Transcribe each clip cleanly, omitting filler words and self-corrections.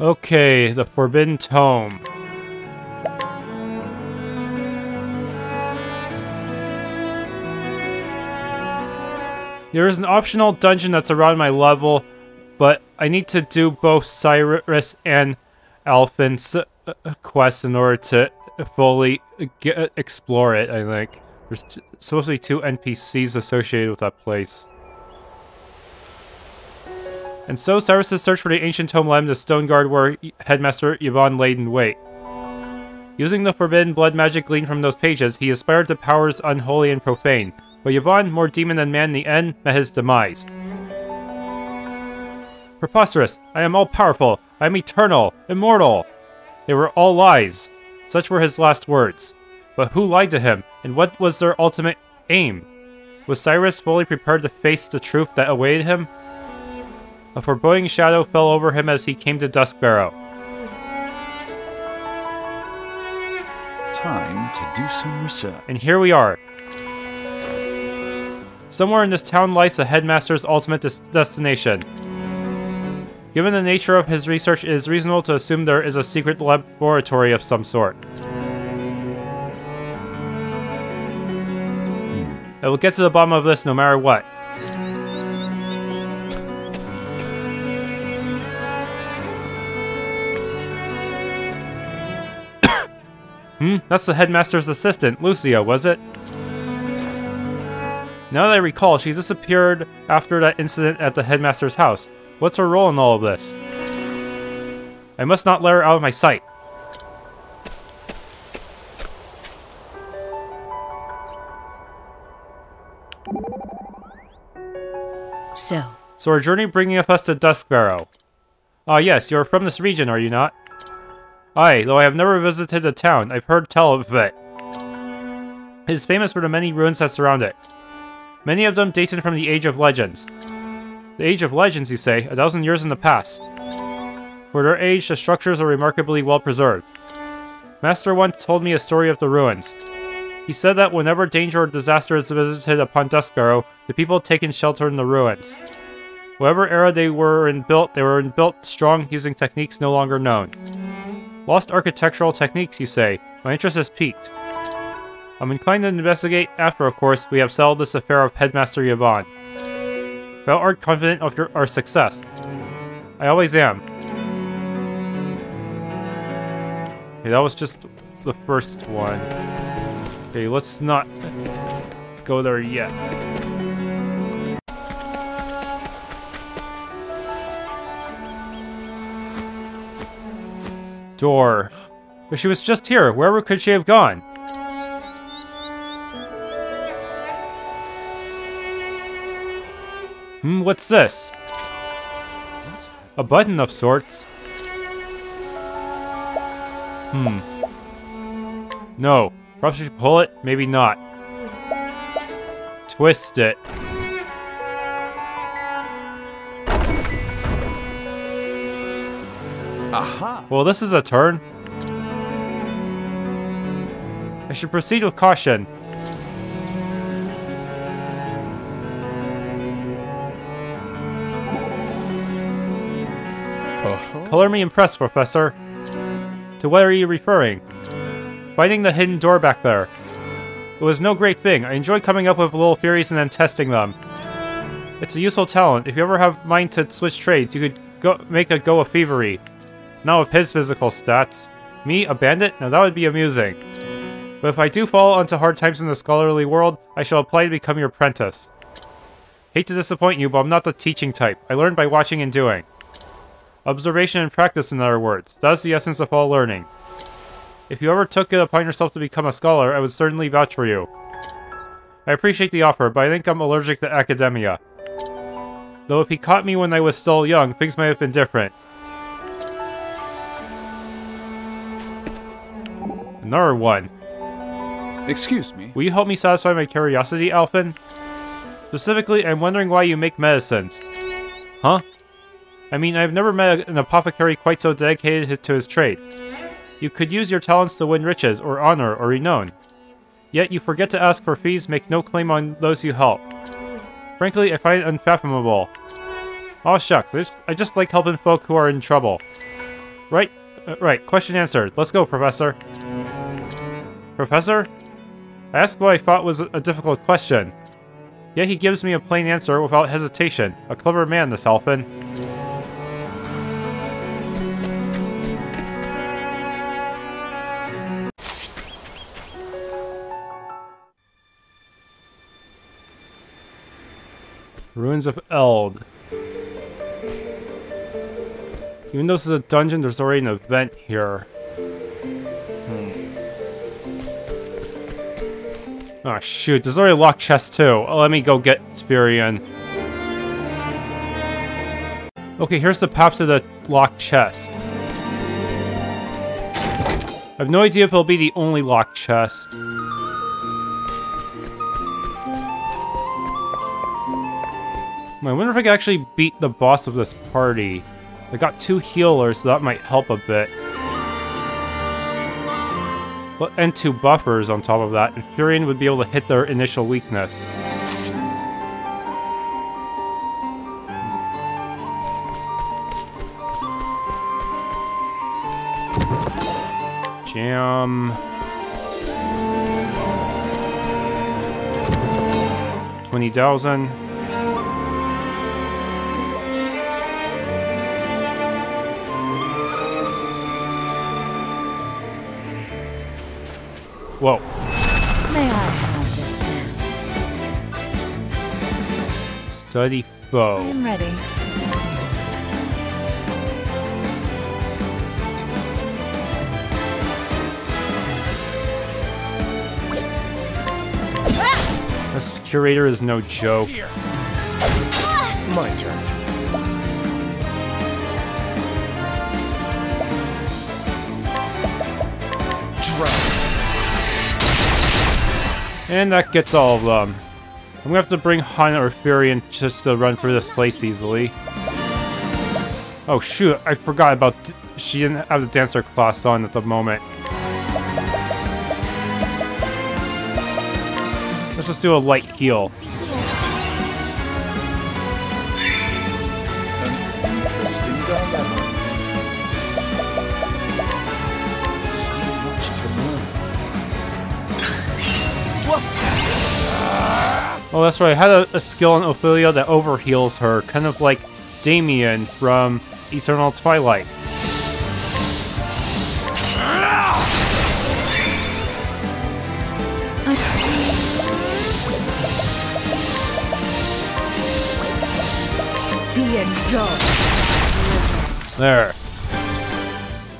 Okay, the Forbidden Tome. There is an optional dungeon that's around my level, but I need to do both Cyrus and Alphin's quests in order to fully explore it, I think. There's supposed to be 2 NPCs associated with that place. And so Cyrus' search for the ancient tome led him to Stoneguard, where Headmaster Yvonne laid in wait. Using the forbidden blood magic gleaned from those pages, he aspired to powers unholy and profane. But Yvonne, more demon than man in the end, met his demise. Preposterous! I am all-powerful! I am eternal! Immortal! They were all lies. Such were his last words. But who lied to him, and what was their ultimate aim? Was Cyrus fully prepared to face the truth that awaited him? A foreboding shadow fell over him as he came to Duskbarrow. Time to do some research. And here we are. Somewhere in this town lies the headmaster's ultimate destination. Given the nature of his research, it is reasonable to assume there is a secret laboratory of some sort. I will get to the bottom of this no matter what. That's the headmaster's assistant, Lucia, was it? Now that I recall, she disappeared after that incident at the headmaster's house. What's her role in all of this? I must not let her out of my sight. So our journey bringing us to Duskbarrow. Ah yes, you are from this region, are you not? Aye, though I have never visited the town, I've heard tell of it. It is famous for the many ruins that surround it. Many of them dated from the Age of Legends. The Age of Legends, you say, 1,000 years in the past. For their age, the structures are remarkably well preserved. Master once told me a story of the ruins. He said that whenever danger or disaster is visited upon Duskbarrow, the people take in shelter in the ruins. Whatever era they were in built strong using techniques no longer known. Lost architectural techniques, you say. My interest is piqued. I'm inclined to investigate after, of course, we have settled this affair of Headmaster Yvonne. Thou art confident of our success. I always am. Okay, that was just the first one. Okay, let's not go there yet. Door. But she was just here. Wherever could she have gone? What's this? A button of sorts. No. Perhaps I should pull it? Maybe not. Twist it. Aha! Well, this is a turn. I should proceed with caution. Color me impressed, Professor. To what are you referring? Finding the hidden door back there. It was no great thing. I enjoy coming up with little theories and then testing them. It's a useful talent. If you ever have mind to switch trades, you could make a go of thievery. Not with his physical stats. Me, a bandit? Now that would be amusing. But if I do fall onto hard times in the scholarly world, I shall apply to become your apprentice. Hate to disappoint you, but I'm not the teaching type. I learn by watching and doing. Observation and practice, in other words. That is the essence of all learning. If you ever took it upon yourself to become a scholar, I would certainly vouch for you. I appreciate the offer, but I think I'm allergic to academia. Though if he caught me when I was still young, things might have been different. Another one. Excuse me. Will you help me satisfy my curiosity, Alphin? Specifically, I'm wondering why you make medicines. Huh? I mean, I've never met an apothecary quite so dedicated to his trade. You could use your talents to win riches, or honor, or renown. Yet you forget to ask for fees, make no claim on those you help. Frankly, I find it unfathomable. Aw shucks, I just like helping folk who are in trouble. Right, right. Question answered. Let's go, Professor. Professor? I asked what I thought was a difficult question. Yet he gives me a plain answer without hesitation. A clever man, this elfin. Ruins of Eld. Even though this is a dungeon, there's already an event here. Oh shoot, there's already a locked chest too. Oh, let me go get Spirion. Okay, here's the path to the locked chest. I have no idea if it'll be the only locked chest. I wonder if I can actually beat the boss of this party. I got 2 healers, so that might help a bit. Well, and 2 buffers on top of that, and Furion would be able to hit their initial weakness. Jam. 20,000. Whoa. May I have this dance? Study foe. I'm ready. This curator is no joke. My turn. And that gets all of them. I'm gonna have to bring Han or Furion just to run through this place easily. Oh shoot, I forgot about... she didn't have the dancer class on at the moment. Let's just do a light heal. An interesting dilemma. So much to learn. Oh, that's right. I had a skill on Ophelia that overheals her, kind of like Damien from Eternal Twilight. Be engulfed. There.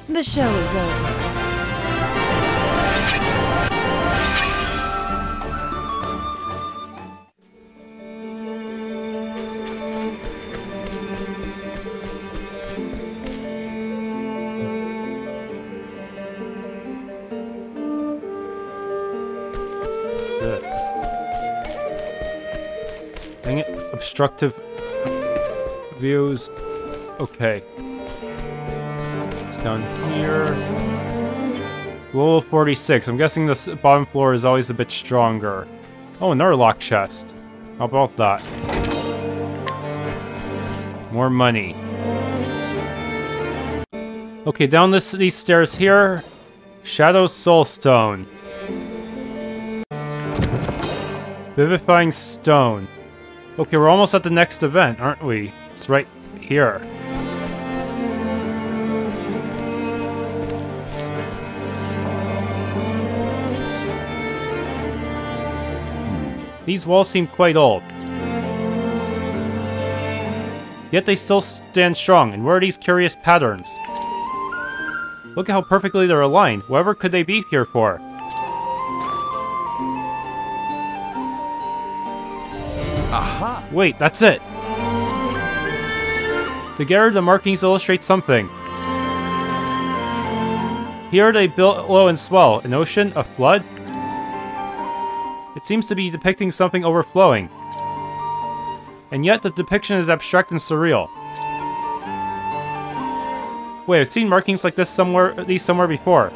The show is over. Dang it. Obstructive views. Okay. It's down here. Level 46. I'm guessing this bottom floor is always a bit stronger. Oh, another locked chest. How about that? More money. Okay, down these stairs here. Shadow Soulstone. Vivifying Stone. Okay, we're almost at the next event, aren't we? It's right here. These walls seem quite old. Yet they still stand strong, and where are these curious patterns? Look at how perfectly they're aligned. Whatever could they be here for? Aha! Wait, that's it! Together, the markings illustrate something. Here they billow and swell. An ocean? A flood? It seems to be depicting something overflowing. And yet, the depiction is abstract and surreal. Wait, I've seen markings like this somewhere before.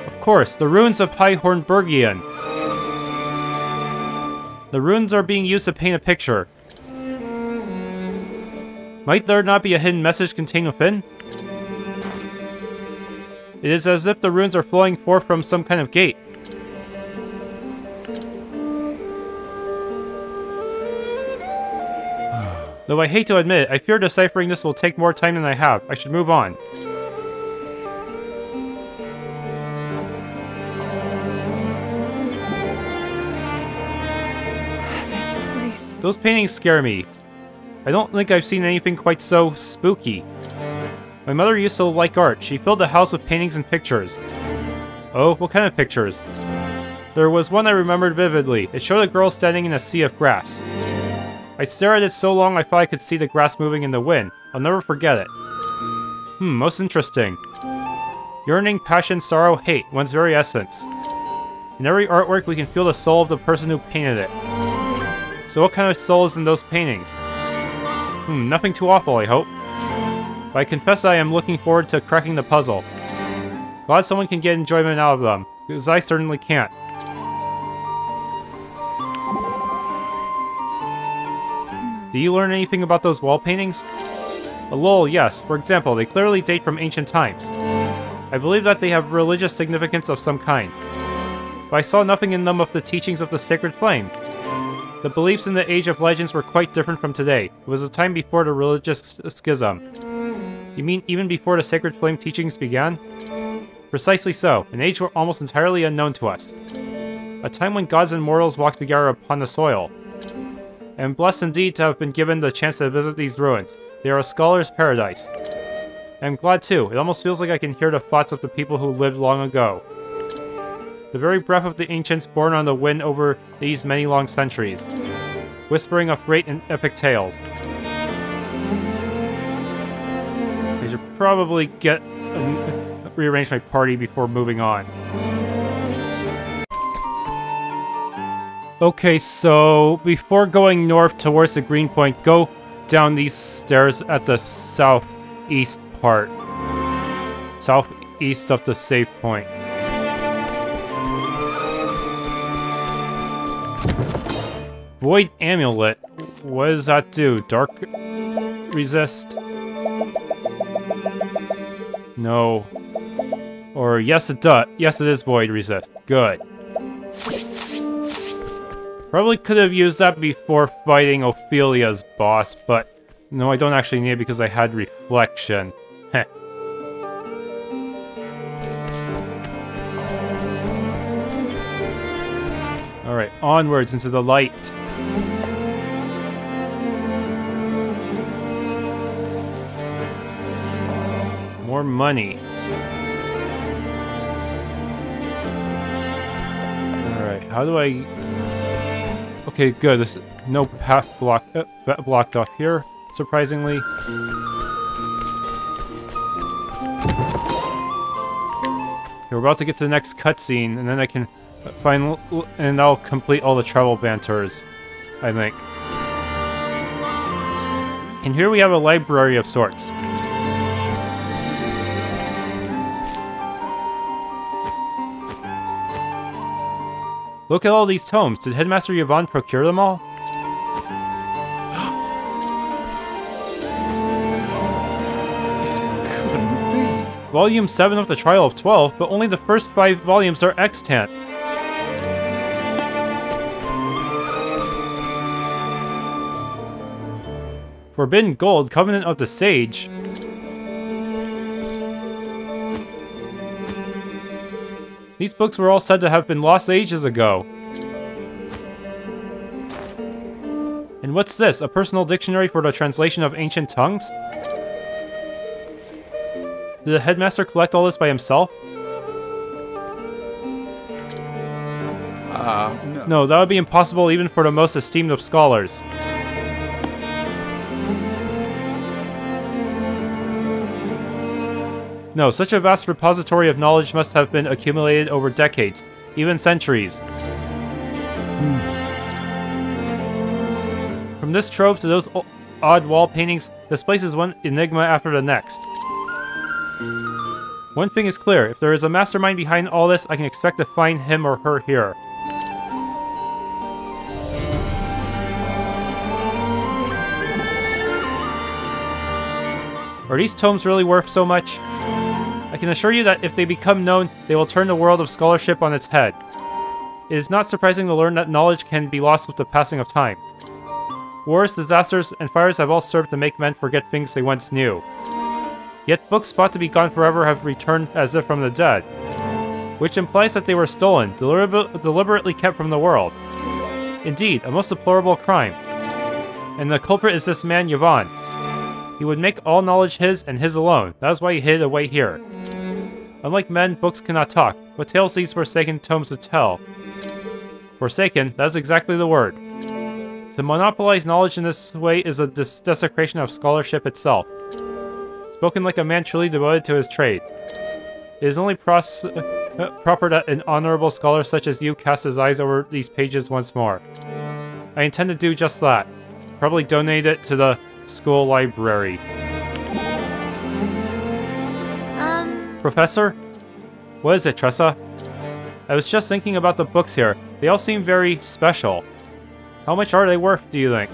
Of course, the ruins of High Hornburgian. The ruins are being used to paint a picture. Might there not be a hidden message contained within? It is as if the runes are flowing forth from some kind of gate. Though I hate to admit it, I fear deciphering this will take more time than I have. I should move on. This place. Those paintings scare me. I don't think I've seen anything quite so spooky. My mother used to like art. She filled the house with paintings and pictures. Oh, what kind of pictures? There was one I remembered vividly. It showed a girl standing in a sea of grass. I stared at it so long I thought I could see the grass moving in the wind. I'll never forget it. Most interesting. Yearning, passion, sorrow, hate, one's very essence. In every artwork we can feel the soul of the person who painted it. So what kind of soul is in those paintings? Nothing too awful, I hope. But I confess I am looking forward to cracking the puzzle. Glad someone can get enjoyment out of them, because I certainly can't. Do you learn anything about those wall paintings? Lol, yes. For example, they clearly date from ancient times. I believe that they have religious significance of some kind. But I saw nothing in them of the teachings of the Sacred Flame. The beliefs in the Age of Legends were quite different from today. It was a time before the religious schism. You mean even before the Sacred Flame teachings began? Precisely so, an age almost entirely unknown to us. A time when gods and mortals walked together upon the soil. I am blessed indeed to have been given the chance to visit these ruins. They are a scholar's paradise. I am glad too. It almost feels like I can hear the thoughts of the people who lived long ago. The very breath of the ancients borne on the wind over these many long centuries. Whispering of great and epic tales. I should probably rearrange my party before moving on. Okay, so before going north towards the green point, go down these stairs at the southeast part. Southeast of the save point. Void Amulet. What does that do? Dark resist? No. Or yes it does. Yes it is Void resist. Good. Probably could have used that before fighting Ophelia's boss, but no, I don't actually need it because I had Reflection. Heh. Alright, onwards into the light. More money. Alright, how do I... Okay, good. There's no path blocked off here, surprisingly. Okay, we're about to get to the next cutscene, and then I can find... and I'll complete all the travel banters, I think. And here we have a library of sorts. Look at all these tomes. Did Headmaster Yvonne procure them all? It couldn't be. Volume 7 of the Trial of 12, but only the first 5 volumes are extant. Forbidden Gold, Covenant of the Sage. These books were all said to have been lost ages ago. And what's this? A personal dictionary for the translation of ancient tongues? Did the headmaster collect all this by himself? No. No, that would be impossible even for the most esteemed of scholars. No, such a vast repository of knowledge must have been accumulated over decades, even centuries. From this trove to those odd wall paintings, this place is one enigma after the next. One thing is clear, if there is a mastermind behind all this, I can expect to find him or her here. Are these tomes really worth so much? I can assure you that if they become known, they will turn the world of scholarship on its head. It is not surprising to learn that knowledge can be lost with the passing of time. Wars, disasters, and fires have all served to make men forget things they once knew. Yet books thought to be gone forever have returned as if from the dead, which implies that they were stolen, deliberately kept from the world. Indeed, a most deplorable crime. And the culprit is this man, Yvonne. He would make all knowledge his and his alone. That is why he hid away here. Unlike men, books cannot talk. What tales these forsaken tomes would tell? Forsaken, that is exactly the word. To monopolize knowledge in this way is a desecration of scholarship itself. Spoken like a man truly devoted to his trade. It is only proper that an honorable scholar such as you cast his eyes over these pages once more. I intend to do just that. Probably donate it to the school library. Professor? What is it, Tressa? I was just thinking about the books here. They all seem very special. How much are they worth, do you think?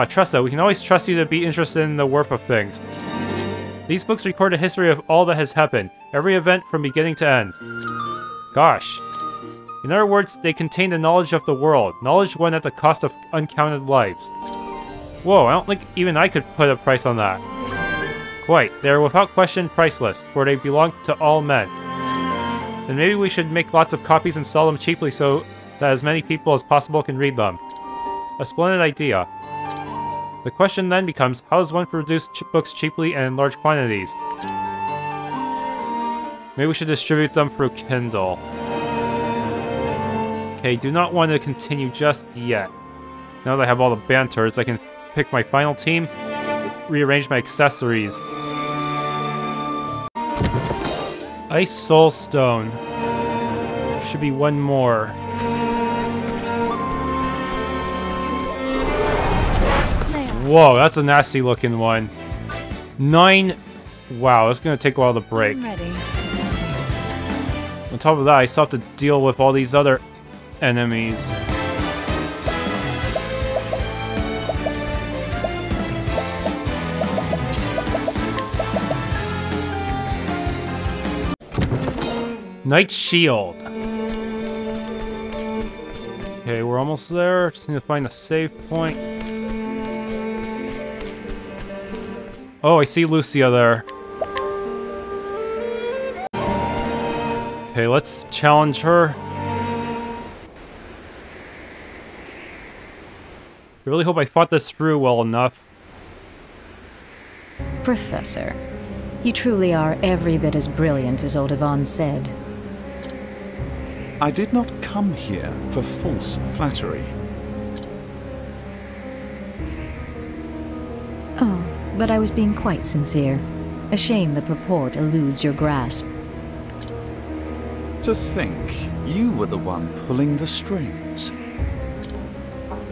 Tressa, we can always trust you to be interested in the worth of things. These books record a history of all that has happened, every event from beginning to end. Gosh. In other words, they contain the knowledge of the world, knowledge won at the cost of uncounted lives. Whoa, I don't think even I could put a price on that. Quite, they are without question priceless, for they belong to all men. Then maybe we should make lots of copies and sell them cheaply so that as many people as possible can read them. A splendid idea. The question then becomes, how does one produce books cheaply and in large quantities? Maybe we should distribute them through Kindle. Okay, do not want to continue just yet. Now that I have all the banters, I can pick my final team, rearrange my accessories. Ice Soul Stone. Should be one more. Whoa, that's a nasty looking one. 9. Wow, that's gonna take a while to break. I'm ready. On top of that, I still have to deal with all these other enemies. Knight Shield. Okay, we're almost there. Just need to find a save point. Oh, I see Lucia there. Okay, let's challenge her. I really hope I fought this through well enough. Professor, you truly are every bit as brilliant as old Yvonne said. I did not come here for false flattery. Oh, but I was being quite sincere. A shame the purport eludes your grasp. To think you were the one pulling the strings.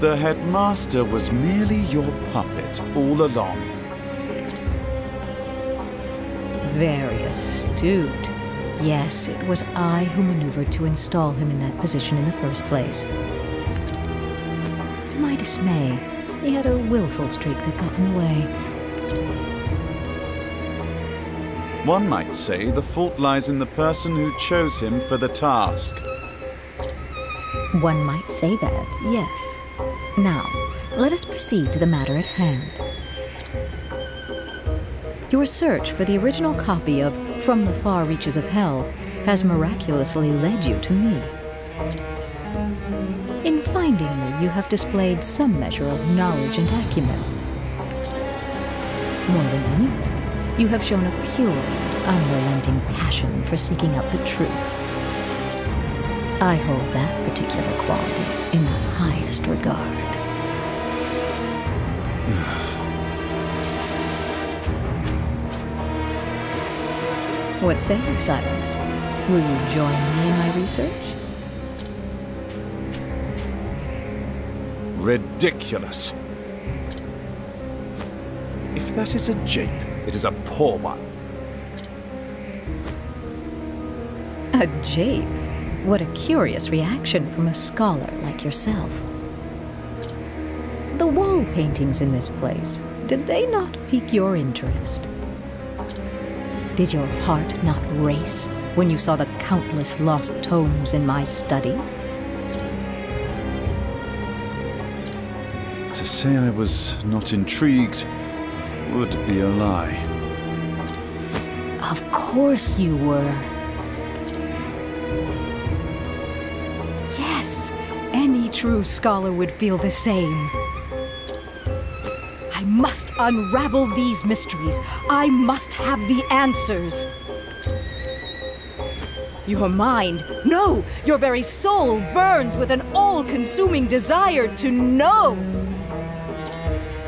The headmaster was merely your puppet all along. Very astute. Yes, it was I who maneuvered to install him in that position in the first place. To my dismay, he had a willful streak that got in the way. One might say the fault lies in the person who chose him for the task. One might say that, yes. Now, let us proceed to the matter at hand. Your search for the original copy of From the Far Reaches of Hell has miraculously led you to me. In finding me, you have displayed some measure of knowledge and acumen. More than anything, you have shown a pure, unrelenting passion for seeking out the truth. I hold that particular quality in the highest regard. What say you, Cyrus? Will you join me in my research? Ridiculous. If that is a jape, it is a poor one. A jape? What a curious reaction from a scholar like yourself. The wall paintings in this place, did they not pique your interest? Did your heart not race when you saw the countless lost tomes in my study? To say I was not intrigued would be a lie. Of course you were. Yes, any true scholar would feel the same. I must unravel these mysteries. I must have the answers. Your mind, no, your very soul burns with an all-consuming desire to know.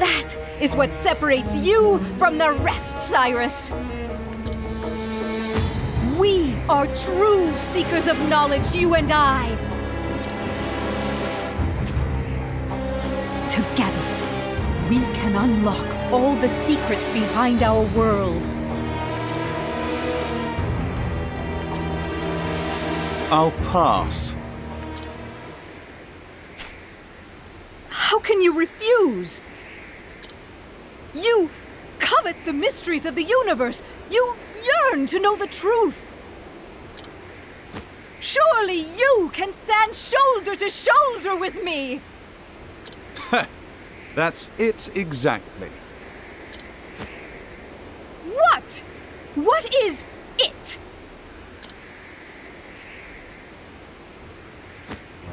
That is what separates you from the rest, Cyrus. We are true seekers of knowledge, you and I. Together, we can unlock all the secrets behind our world. I'll pass. How can you refuse? You covet the mysteries of the universe. You yearn to know the truth. Surely you can stand shoulder to shoulder with me. That's it exactly. What? What is it?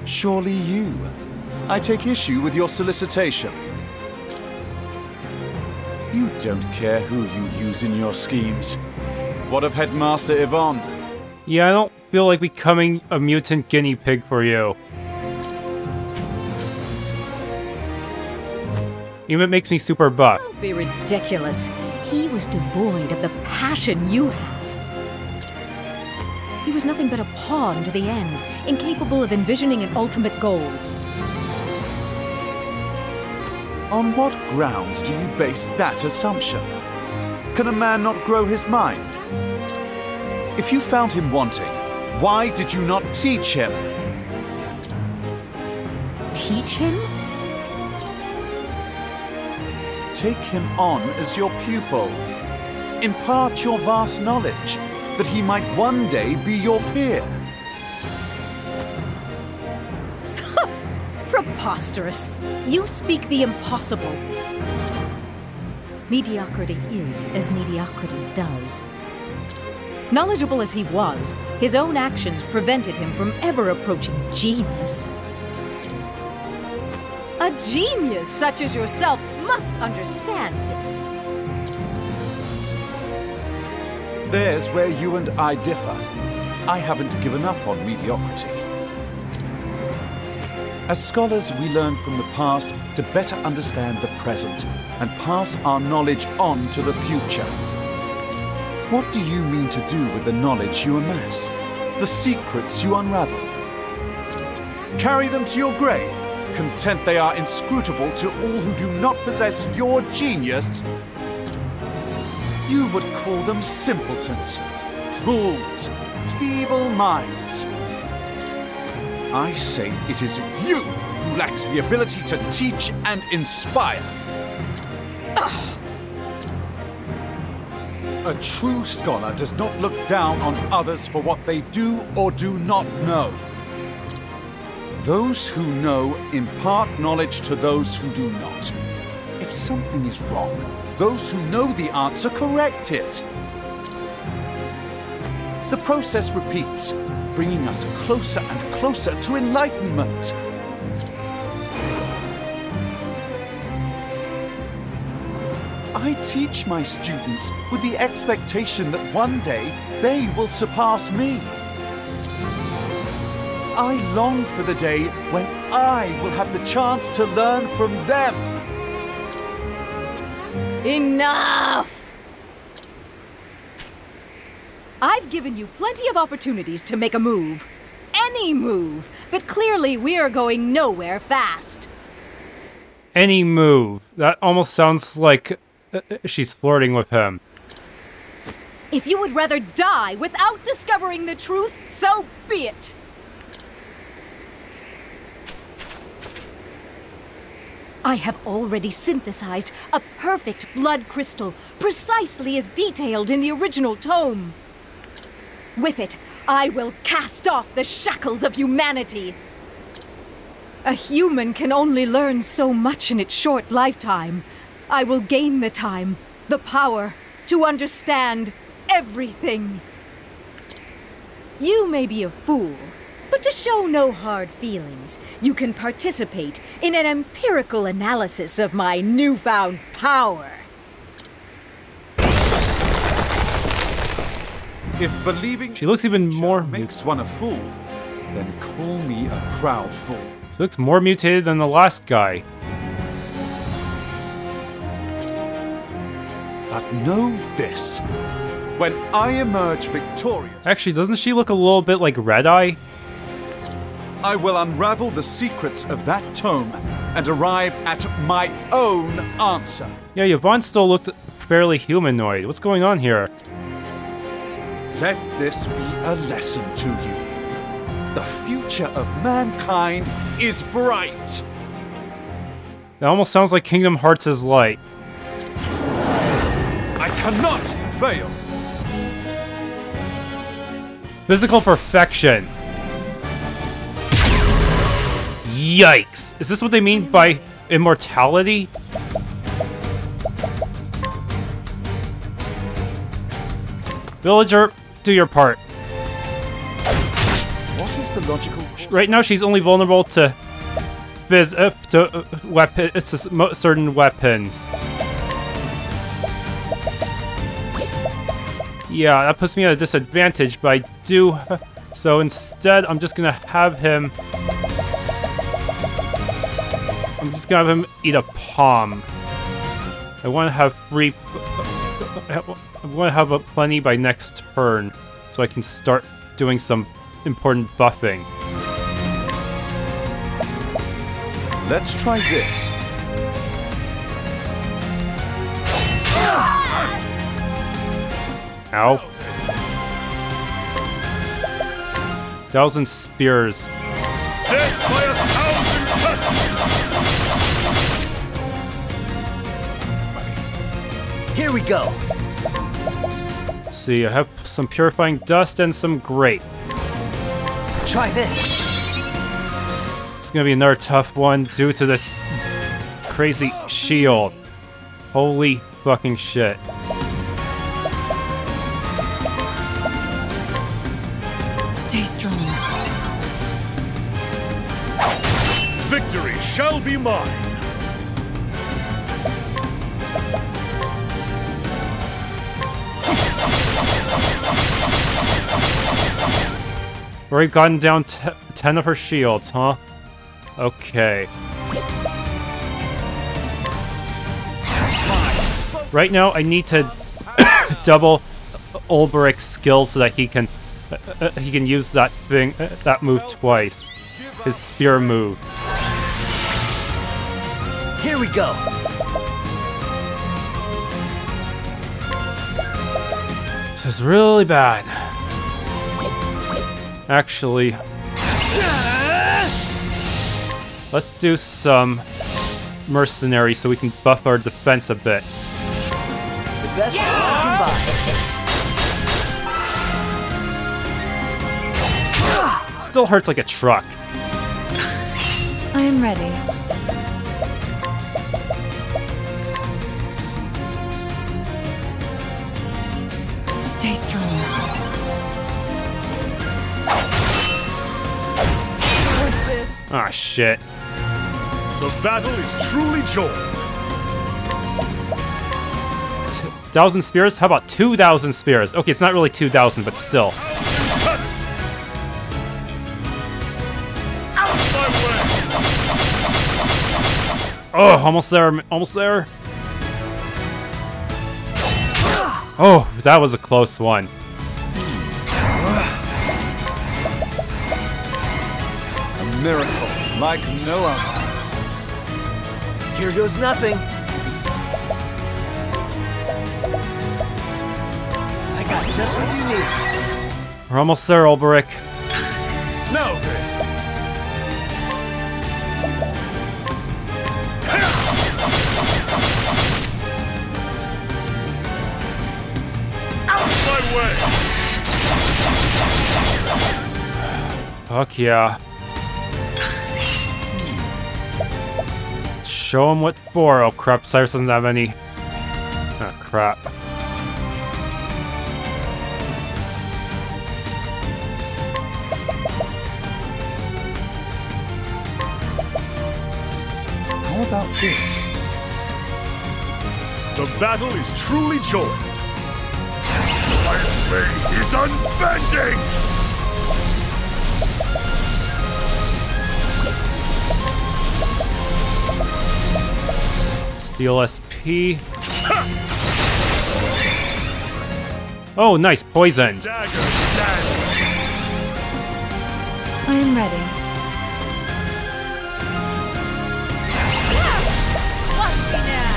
Surely you. I take issue with your solicitation. You don't care who you use in your schemes. What of Headmaster Yvonne? Yeah, I don't feel like becoming a mutant guinea pig for you. Even it makes me super buff. Don't be ridiculous. He was devoid of the passion you have. He was nothing but a pawn to the end, incapable of envisioning an ultimate goal. On what grounds do you base that assumption? Can a man not grow his mind? If you found him wanting, why did you not teach him? Teach him? Take him on as your pupil. Impart your vast knowledge, that he might one day be your peer. Preposterous. You speak the impossible. Mediocrity is as mediocrity does. Knowledgeable as he was, his own actions prevented him from ever approaching genius. A genius such as yourself must understand this. There's where you and I differ. I haven't given up on mediocrity. As scholars, we learn from the past to better understand the present and pass our knowledge on to the future. What do you mean to do with the knowledge you amass? The secrets you unravel? Carry them to your grave, content they are inscrutable to all who do not possess your genius? You would call them simpletons, fools, feeble minds. I say it is you who lacks the ability to teach and inspire. Ugh. A true scholar does not look down on others for what they do or do not know. Those who know impart knowledge to those who do not. If something is wrong, those who know the answer correct it. The process repeats, bringing us closer and closer to enlightenment. I teach my students with the expectation that one day they will surpass me. I long for the day when I will have the chance to learn from them. Enough! I've given you plenty of opportunities to make a move. Any move. But clearly we're going nowhere fast. Any move. That almost sounds like she's flirting with him. If you would rather die without discovering the truth, so be it. I have already synthesized a perfect blood crystal, precisely as detailed in the original tome. With it, I will cast off the shackles of humanity. A human can only learn so much in its short lifetime. I will gain the time, the power, to understand everything. You may be a fool, but to show no hard feelings, you can participate in an empirical analysis of my newfound power. If believing She looks even more makes one a fool, then call me a proud fool. She looks more mutated than the last guy. But know this. When I emerge victorious... Actually, doesn't she look a little bit like Red Eye? I will unravel the secrets of that tome and arrive at my own answer. Yeah, Yvonne still looked fairly humanoid. What's going on here? Let this be a lesson to you. The future of mankind is bright. That almost sounds like Kingdom Hearts is light. I cannot fail. Physical perfection. Yikes! Is this what they mean by immortality? Villager, do your part. What is the logical... Right now, she's only vulnerable to certain weapons. Yeah, that puts me at a disadvantage, but I do... So instead, I'm just gonna have him... eat a palm. I want to have free... I want to have plenty by next turn, so I can start doing some important buffing. Let's try this. Ow. 1,000 spears. Death by 1,000 cuts! Here we go. Let's see, I have some purifying dust and some grape. Try this. It's gonna be another tough one due to this crazy shield. Holy fucking shit. Stay strong. Victory shall be mine! We've gotten down 10 of her shields, huh? Okay. Right now, I need to double Ulbrich's skills so that he can use that thing, that move twice. His spear move. Here we go. This is really bad. Actually, let's do some mercenary so we can buff our defense a bit. The best you can buy. Still hurts like a truck. I am ready. Stay strong. What's this? Ah, shit. The battle is truly joy! 1,000 spears? How about 2,000 spears? Okay, it's not really 2,000, but still. Cuts! Out of my way! Oh, almost there, almost there. Oh, that was a close one. A miracle like no other. Here goes nothing. I got just what you need. We're almost there, Ulbrich. Now then! Fuck yeah. Show him what for. Oh crap, Cyrus doesn't have any. Oh crap. How about this? The battle is truly joined. My blade is unbending! Steal SP. Oh, nice poison. Dagger stands. I am ready. Watch me now.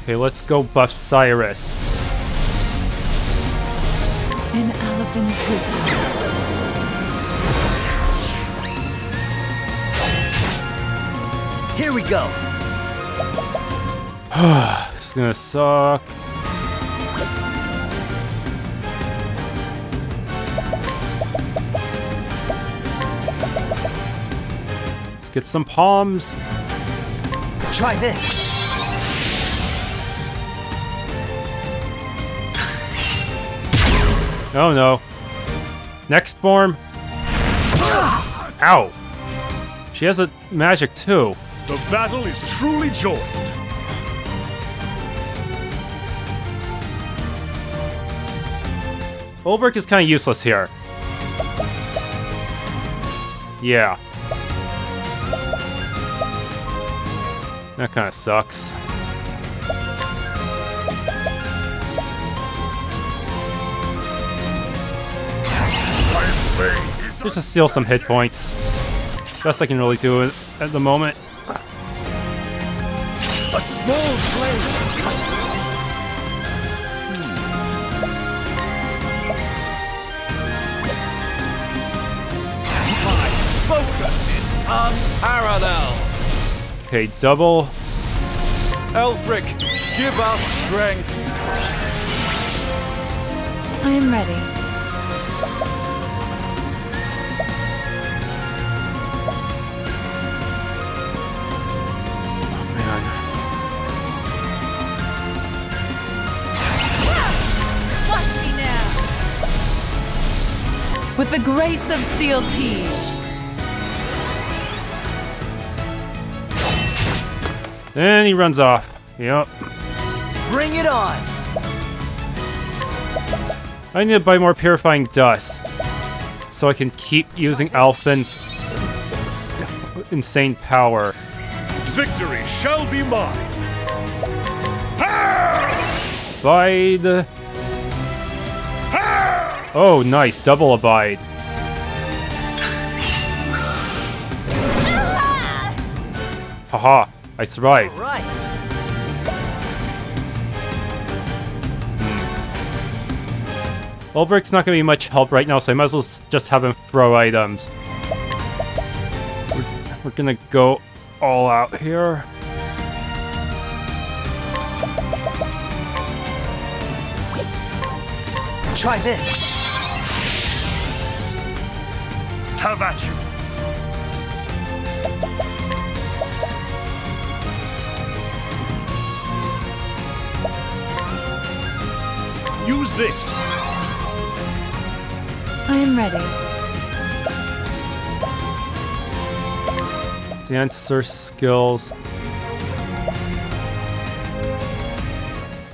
Okay, let's go buff Cyrus. An elephant's wisdom. Here we go. It's gonna suck. Let's get some palms. Try this. Oh no. Next form. Ow. She has a magic too. The battle is truly joined. Ulbrich is kind of useless here. Yeah. That kind of sucks. Just to steal some hit points. Best I can really do it at the moment. A small blade cuts it. My focus is unparalleled. Okay, double. Elfric, give us strength. I am ready. With the grace of Seal Teach. And he runs off. Yep. Bring it on. I need to buy more purifying dust so I can keep using Alphen's insane power. Victory shall be mine. Abide. Oh, nice. Double abide. Haha. I survived. All right. Ulbrich's not going to be much help right now, so I might as well just have him throw items. We're going to go all out here. Try this. Have at you. Use this. I am ready. Dancer skills.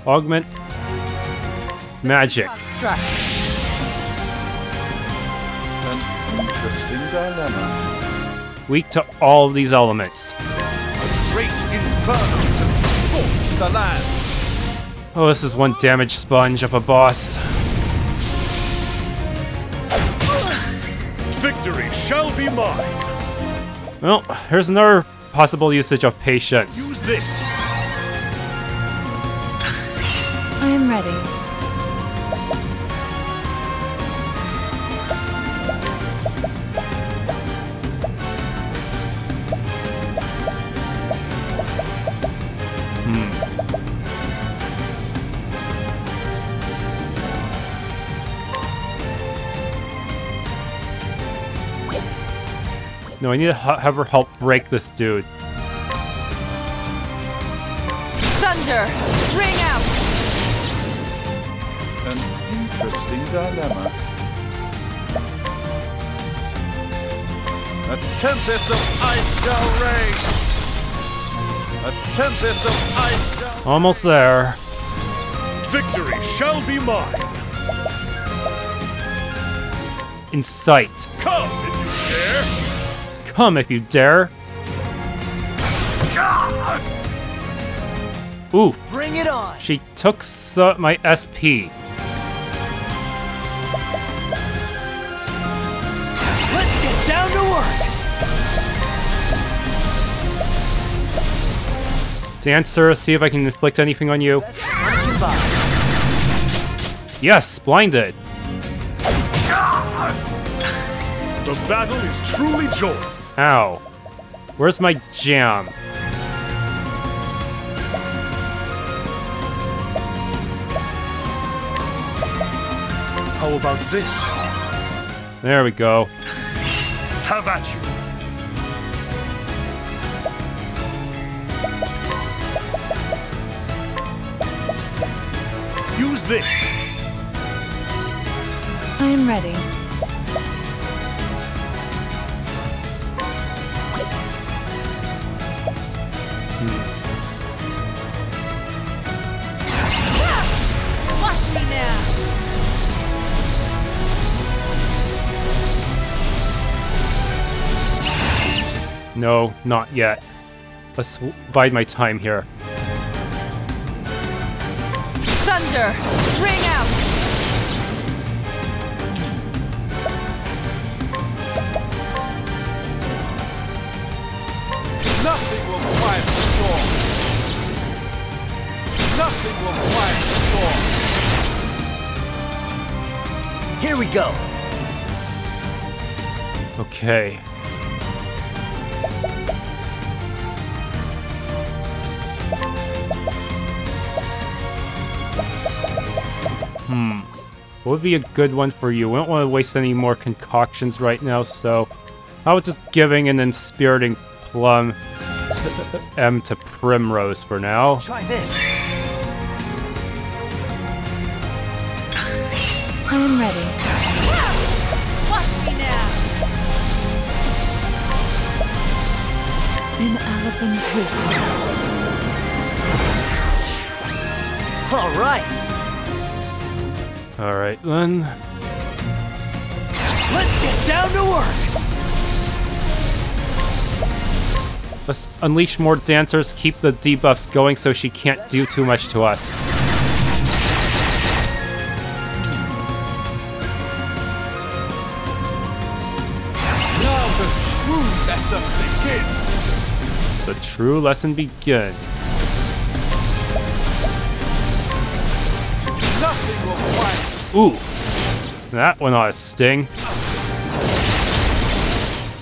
Augment. Magic. An interesting dilemma. Weak to all of these elements. Great inferno to scorch the land. Oh, this is one damage sponge of a boss. Victory shall be mine. Well, here's another possible usage of patience. Use this. I am ready. No, I need to have her help break this dude. Thunder! Ring out! An interesting dilemma. A tempest of ice shall rage! A tempest of ice shall... Almost there. Victory shall be mine. In sight. Come if you dare. Come if you dare. Ooh. Bring it on. She took my SP. Let's get down to work. Dancer, see if I can inflict anything on you. Yes, blinded. The battle is truly joy. Ow. Where's my jam? How about this? There we go. Have at you. Use this. I am ready. Watch me now. No, not yet. Let's bide my time here. Thunder! Ring out! Nothing will quiet the storm. Nothing will quiet the storm. Here we go. Okay. What would be a good one for you? We don't want to waste any more concoctions right now, so how about just giving an inspiriting plum to Primrose for now? Try this. I am ready. Watch me now. An elephant's wisdom. All right. Alright then. Let's get down to work. Let's unleash more dancers, keep the debuffs going so she can't do too much to us. Now the true lesson begins. The true lesson begins. Nothing will quiet. Ooh, that one ought to sting.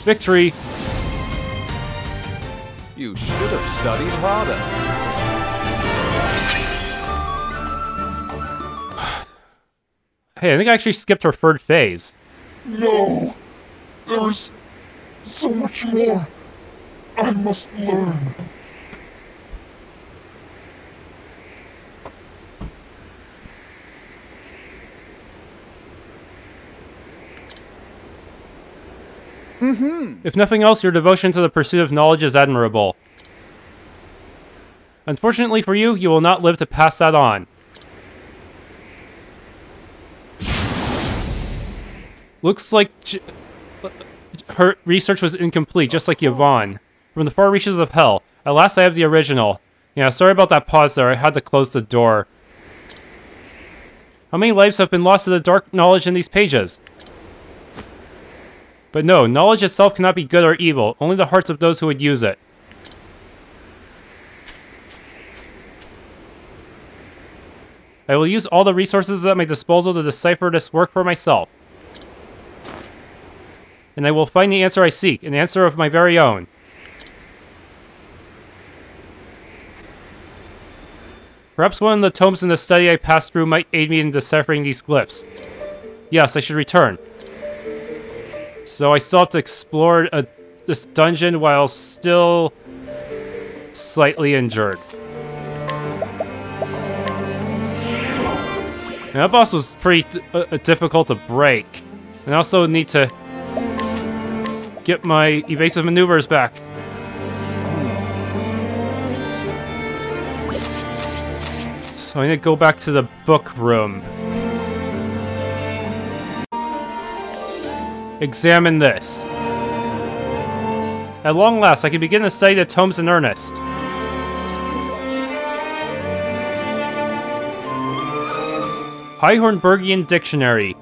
Victory! You should have studied harder. Hey, I think I actually skipped her third phase. No! There's so much more I must learn. If nothing else, your devotion to the pursuit of knowledge is admirable. Unfortunately for you, you will not live to pass that on. Looks like her research was incomplete, just like Yvonne. From the far reaches of hell. At last I have the original. Yeah, sorry about that pause there, I had to close the door. How many lives have been lost to the dark knowledge in these pages? But no, knowledge itself cannot be good or evil, only the hearts of those who would use it. I will use all the resources at my disposal to decipher this work for myself. And I will find the answer I seek, an answer of my very own. Perhaps one of the tomes in the study I passed through might aid me in deciphering these glyphs. Yes, I should return. So I still have to explore this dungeon while still slightly injured. And that boss was pretty difficult to break. And I also need to get my evasive maneuvers back. So I need to go back to the book room. Examine this. At long last, I can begin to study the tomes in earnest. High Hornburgian Dictionary.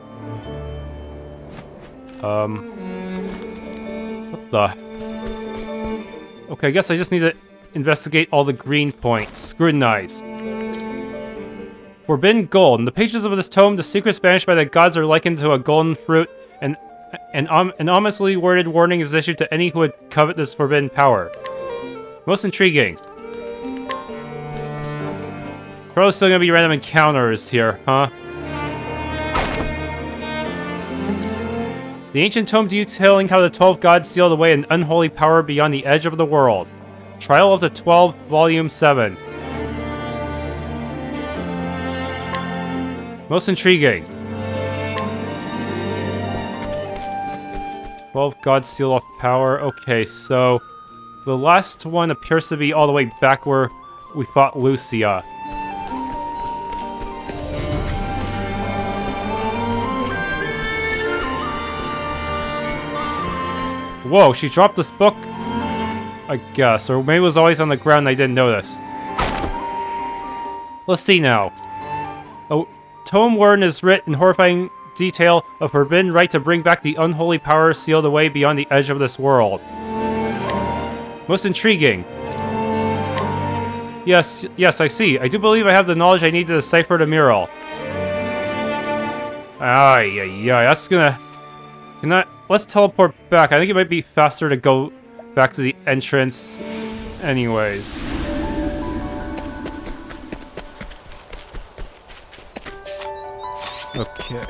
What the? Okay, I guess I just need to investigate all the green points. Scrutinize. Forbidden gold. In the pages of this tome, the secrets banished by the gods are likened to a golden fruit, and an ominously worded warning is issued to any who would covet this forbidden power. Most intriguing. It's probably still gonna be random encounters here, huh? The ancient tome detailing how the 12 gods sealed away an unholy power beyond the edge of the world. Trial of the 12, Volume 7. Most intriguing. 12 gods seal off power. Okay, so the last one appears to be all the way back where we fought Lucia. Whoa, she dropped this book? I guess, or maybe it was always on the ground and I didn't notice. Let's see now. A tome wherein is writ in horrifying detail a forbidden right to bring back the unholy power sealed away beyond the edge of this world. Most intriguing. Yes, I see. I do believe I have the knowledge I need to decipher the mural. That's gonna... Let's teleport back. I think it might be faster to go back to the entrance anyways. Okay.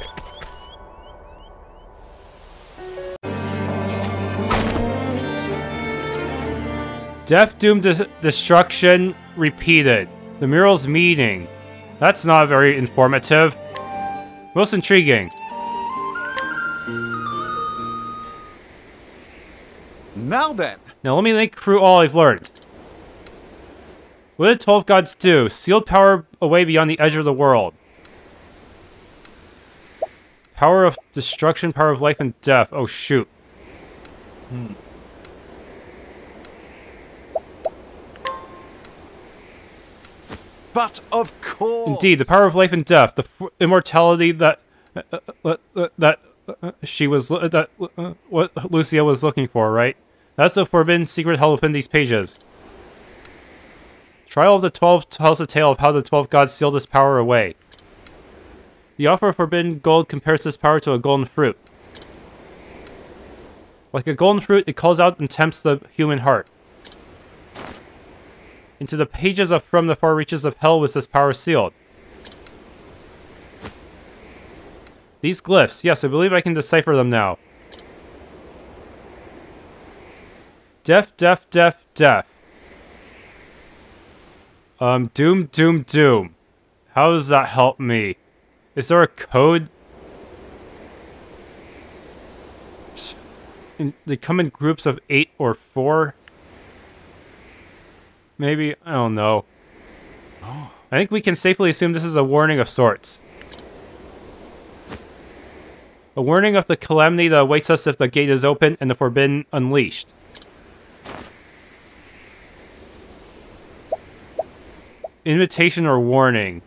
Death, doom, destruction, repeated. The mural's meaning. That's not very informative. Most intriguing. Now then. Now let me think through all I've learned. What did 12 gods do? Sealed power away beyond the edge of the world. Power of destruction, power of life and death. Oh shoot. But of course. Indeed, the power of life and death, the immortality that what Lucia was looking for, right? That's the forbidden secret held within these pages. Trial of the 12 tells the tale of how the 12 gods sealed this power away. The offer of forbidden gold compares this power to a golden fruit. Like a golden fruit, it calls out and tempts the human heart. Into the pages of From the Far Reaches of Hell was this power sealed. These glyphs, yes, I believe I can decipher them now. Death, death, death, death. Doom, doom, doom. How does that help me? Is there a code? They come in groups of 8 or 4? Maybe? I don't know. I think we can safely assume this is a warning of sorts. A warning of the calamity that awaits us if the gate is open and the forbidden unleashed. Invitation or warning?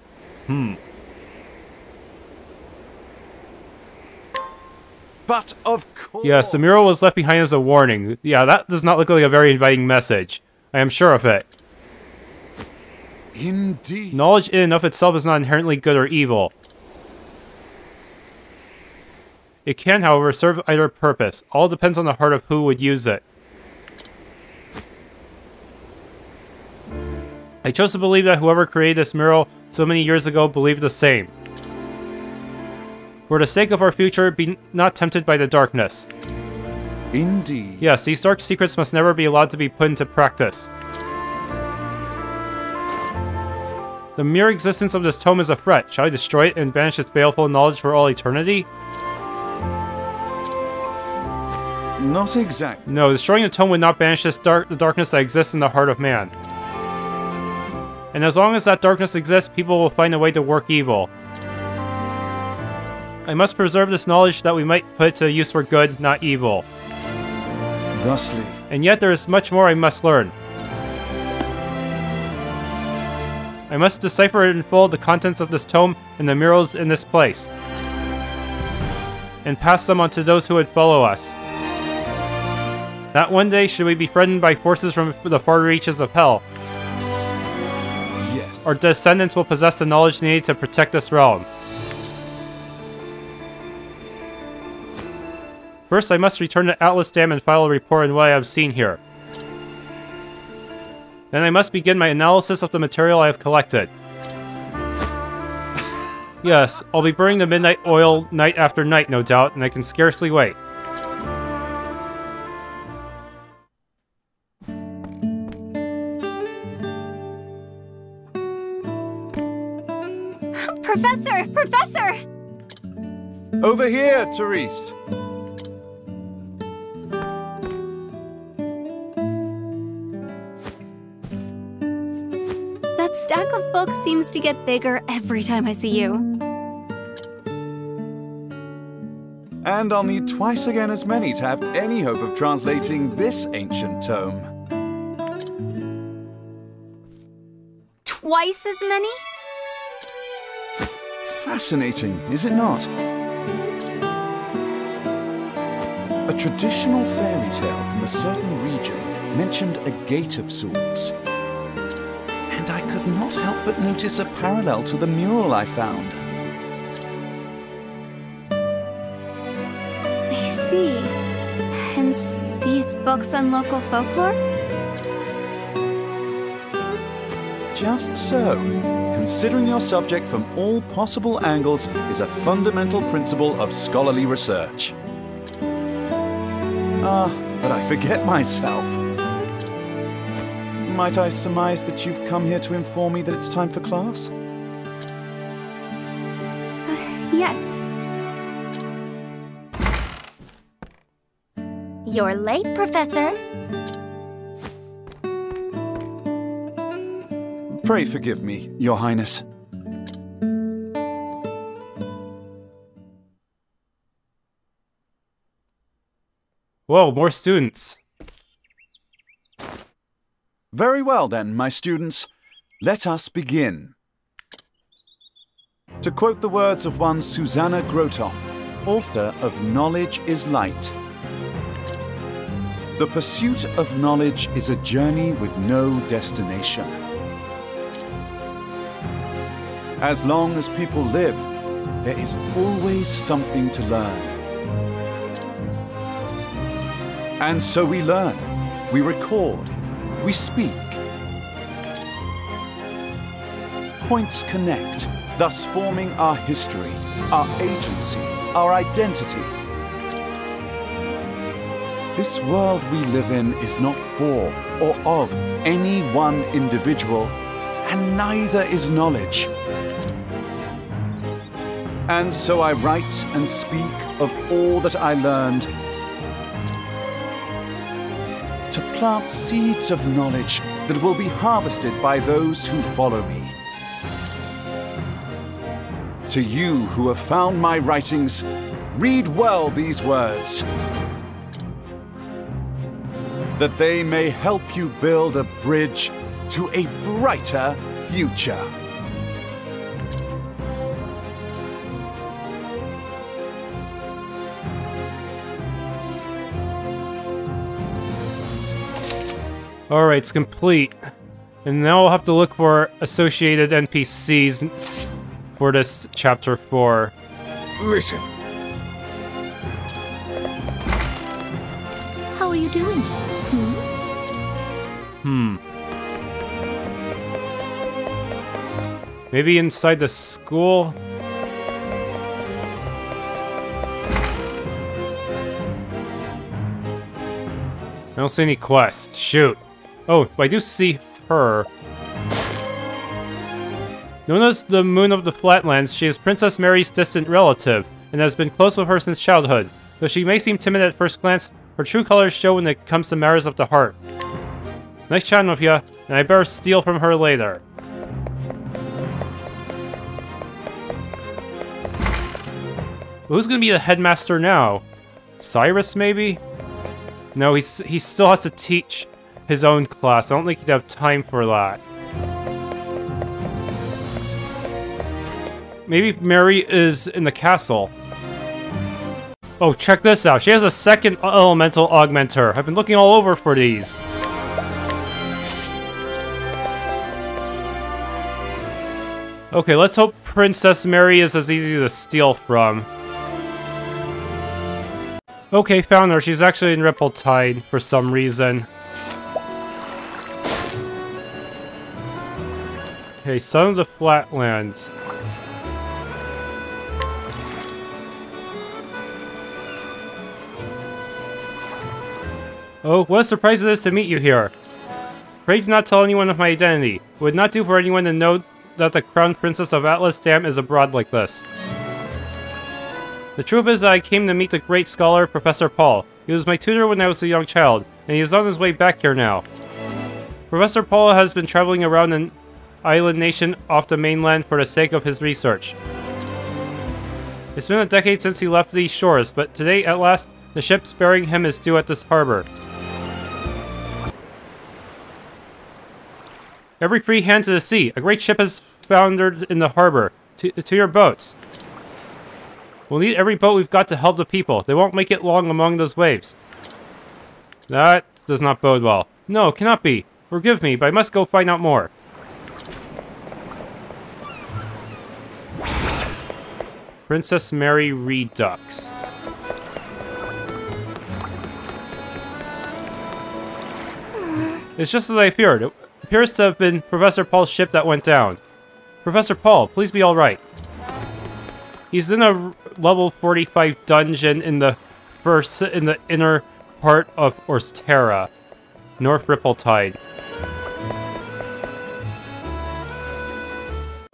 But of course. Yes, the mural was left behind as a warning. Yeah, that does not look like a very inviting message. I am sure of it. Indeed. Knowledge in and of itself is not inherently good or evil. It can, however, serve either purpose. All depends on the heart of who would use it. I chose to believe that whoever created this mural so many years ago believed the same. For the sake of our future, be not tempted by the darkness. Indeed. Yes, these dark secrets must never be allowed to be put into practice. The mere existence of this tome is a threat. Shall I destroy it and banish its baleful knowledge for all eternity? Not exactly. No, destroying the tome would not banish the darkness that exists in the heart of man. And as long as that darkness exists, people will find a way to work evil. I must preserve this knowledge that we might put it to use for good, not evil. Thusly. And yet there is much more I must learn. I must decipher in full the contents of this tome and the murals in this place, and pass them on to those who would follow us. That one day, should we be threatened by forces from the far reaches of hell, yes, our descendants will possess the knowledge needed to protect this realm. First, I must return to Atlas Dam and file a report on what I have seen here. Then I must begin my analysis of the material I have collected. Yes, I'll be burning the midnight oil night after night, no doubt, and I can scarcely wait. Professor! Professor! Over here, Therese! That stack of books seems to get bigger every time I see you. And I'll need twice again as many to have any hope of translating this ancient tome. Twice as many? Fascinating, is it not? A traditional fairy tale from a certain region mentioned a gate of sorts. And I could not help but notice a parallel to the mural I found. I see. Hence, these books on local folklore? Just so. Considering your subject from all possible angles is a fundamental principle of scholarly research. But I forget myself. Might I surmise that you've come here to inform me that it's time for class? Yes. You're late, Professor. Pray forgive me, Your Highness. Whoa, more students. Very well then, my students. Let us begin. To quote the words of one Susanna Grotoff, author of Knowledge is Light. The pursuit of knowledge is a journey with no destination. As long as people live, there is always something to learn. And so we learn, we record, we speak. Points connect, thus forming our history, our agency, our identity. This world we live in is not for or of any one individual, and neither is knowledge. And so I write and speak of all that I learned, to plant seeds of knowledge that will be harvested by those who follow me. To you who have found my writings, read well these words, that they may help you build a bridge to a brighter future. Alright, it's complete. And now we'll have to look for associated NPCs for this chapter 4. Listen. How are you doing? Maybe inside the school? I don't see any quests. Shoot. Oh, but I do see her. Known as the Moon of the Flatlands, she is Princess Mary's distant relative, and has been close with her since childhood. Though she may seem timid at first glance, her true colors show when it comes to matters of the heart. Nice chatting with ya, and I better steal from her later. Who's gonna be the headmaster now? Cyrus, maybe? No, he still has to teach his own class. I don't think he'd have time for that. Maybe Mary is in the castle. Oh, check this out. She has a second elemental augmenter. I've been looking all over for these. Okay, let's hope Princess Mary is as easy to steal from. Okay, found her. She's actually in Ripple-Tide for some reason. Okay, Son of the Flatlands. Oh, what a surprise it is to meet you here. Pray do not tell anyone of my identity. It would not do for anyone to know that the Crown Princess of Atlas Dam is abroad like this. The truth is that I came to meet the great scholar, Professor Paul. He was my tutor when I was a young child, and he is on his way back here now. Professor Paul has been traveling around an island nation off the mainland for the sake of his research. It's been a decade since he left these shores, but today, at last, the ship bearing him is due at this harbor. Every free hand to the sea. A great ship has foundered in the harbor. To your boats. We'll need every boat we've got to help the people. They won't make it long among those waves. That does not bode well. No, it cannot be. Forgive me, but I must go find out more. Princess Mary Redux. It's just as I feared. It appears to have been Professor Paul's ship that went down. Professor Paul, please be alright. He's in a level 45 dungeon in the inner part of Orsterra, North Ripple-Tide.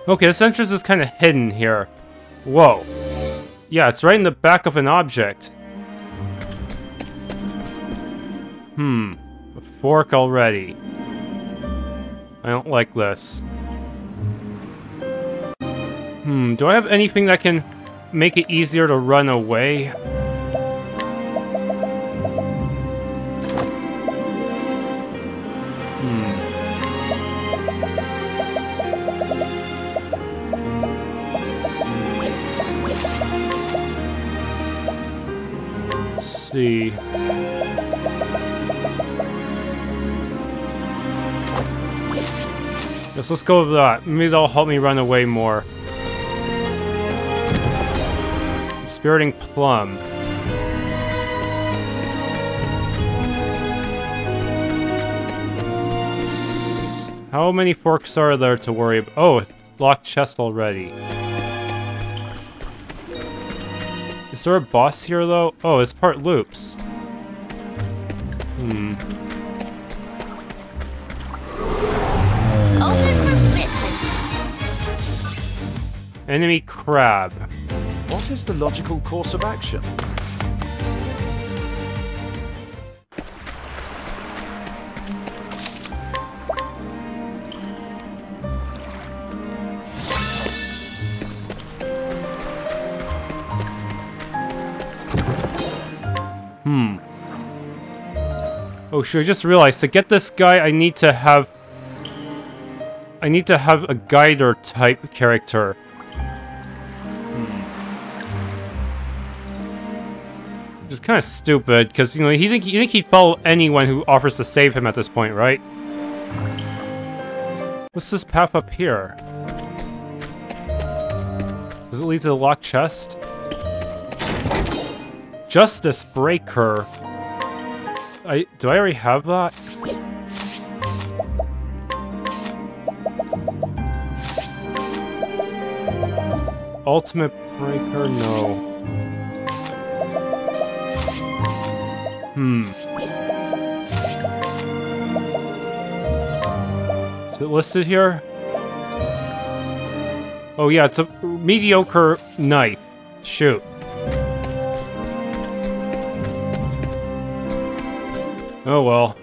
Okay, this entrance is kind of hidden here. Whoa. Yeah, it's right in the back of an object. A fork already. I don't like this. Do I have anything that can make it easier to run away? Let's see. Yes, let's go with that. Maybe that'll help me run away more. Spiriting Plum. How many forks are there to worry about? Oh, locked chest already. Is there a boss here, though? Oh, it's part loops. Open for business. Enemy crab. What is the logical course of action? Oh, shoot, I just realized, to get this guy, I need to have a guider type character. Which is kind of stupid, because, you know, you think he'd follow anyone who offers to save him at this point, right? What's this path up here? Does it lead to the locked chest? Justice Breaker. Do I already have that? Ultimate Breaker? No. Is it listed here? Oh yeah, it's a mediocre knife. Shoot. Oh well.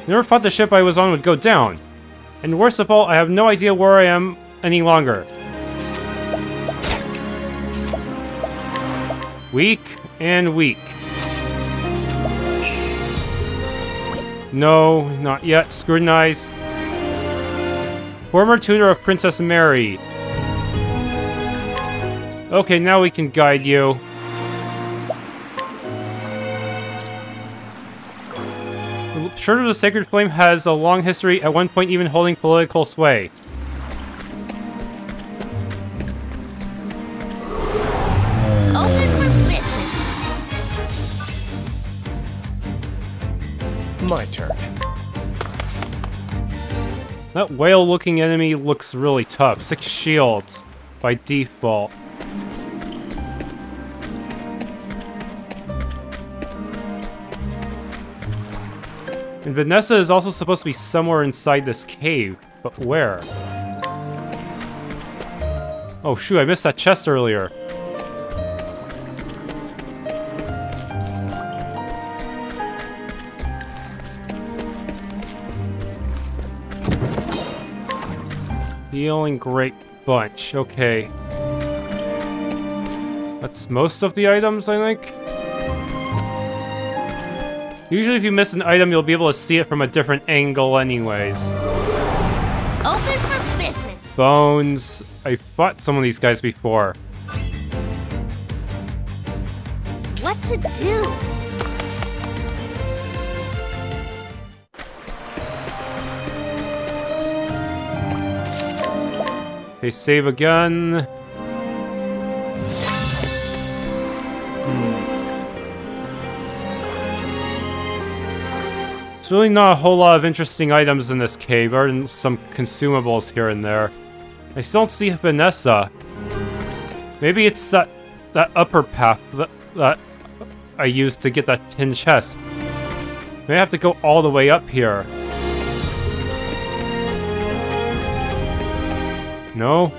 Never thought the ship I was on would go down. And worst of all, I have no idea where I am any longer. Weak and weak. No, not yet. Scrutinize. Former tutor of Princess Mary. Okay, now we can guide you. Church of the Sacred Flame has a long history, at one point even holding political sway. Open for business. My turn. That whale-looking enemy looks really tough. 6 shields by default. And Vanessa is also supposed to be somewhere inside this cave, but where? Oh shoot, I missed that chest earlier. Healing Great Bunch, okay. That's most of the items, I think? Usually if you miss an item, you'll be able to see it from a different angle anyways. Open for business. Bones. I fought some of these guys before. What to do? Okay, save again. There's really not a whole lot of interesting items in this cave, other than some consumables here and there. I still don't see Vanessa. Maybe it's that upper path that I used to get that tin chest. Maybe I have to go all the way up here. No?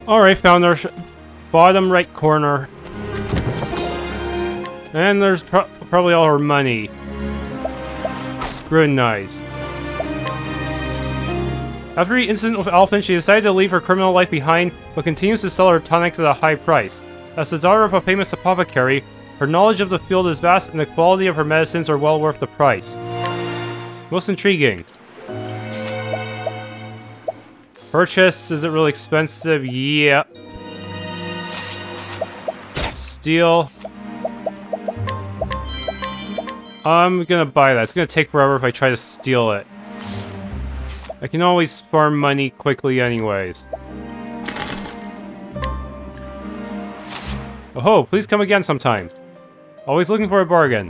Alright, found our bottom right corner. And there's probably all her money. Scrutinized. After the incident with Alphen, she decided to leave her criminal life behind, but continues to sell her tonics at a high price. As the daughter of a famous apothecary, her knowledge of the field is vast and the quality of her medicines are well worth the price. Most intriguing. Purchase, is it really expensive? Yeah. Steal. I'm gonna buy that. It's gonna take forever if I try to steal it. I can always farm money quickly anyways. Oh, please come again sometime. Always looking for a bargain.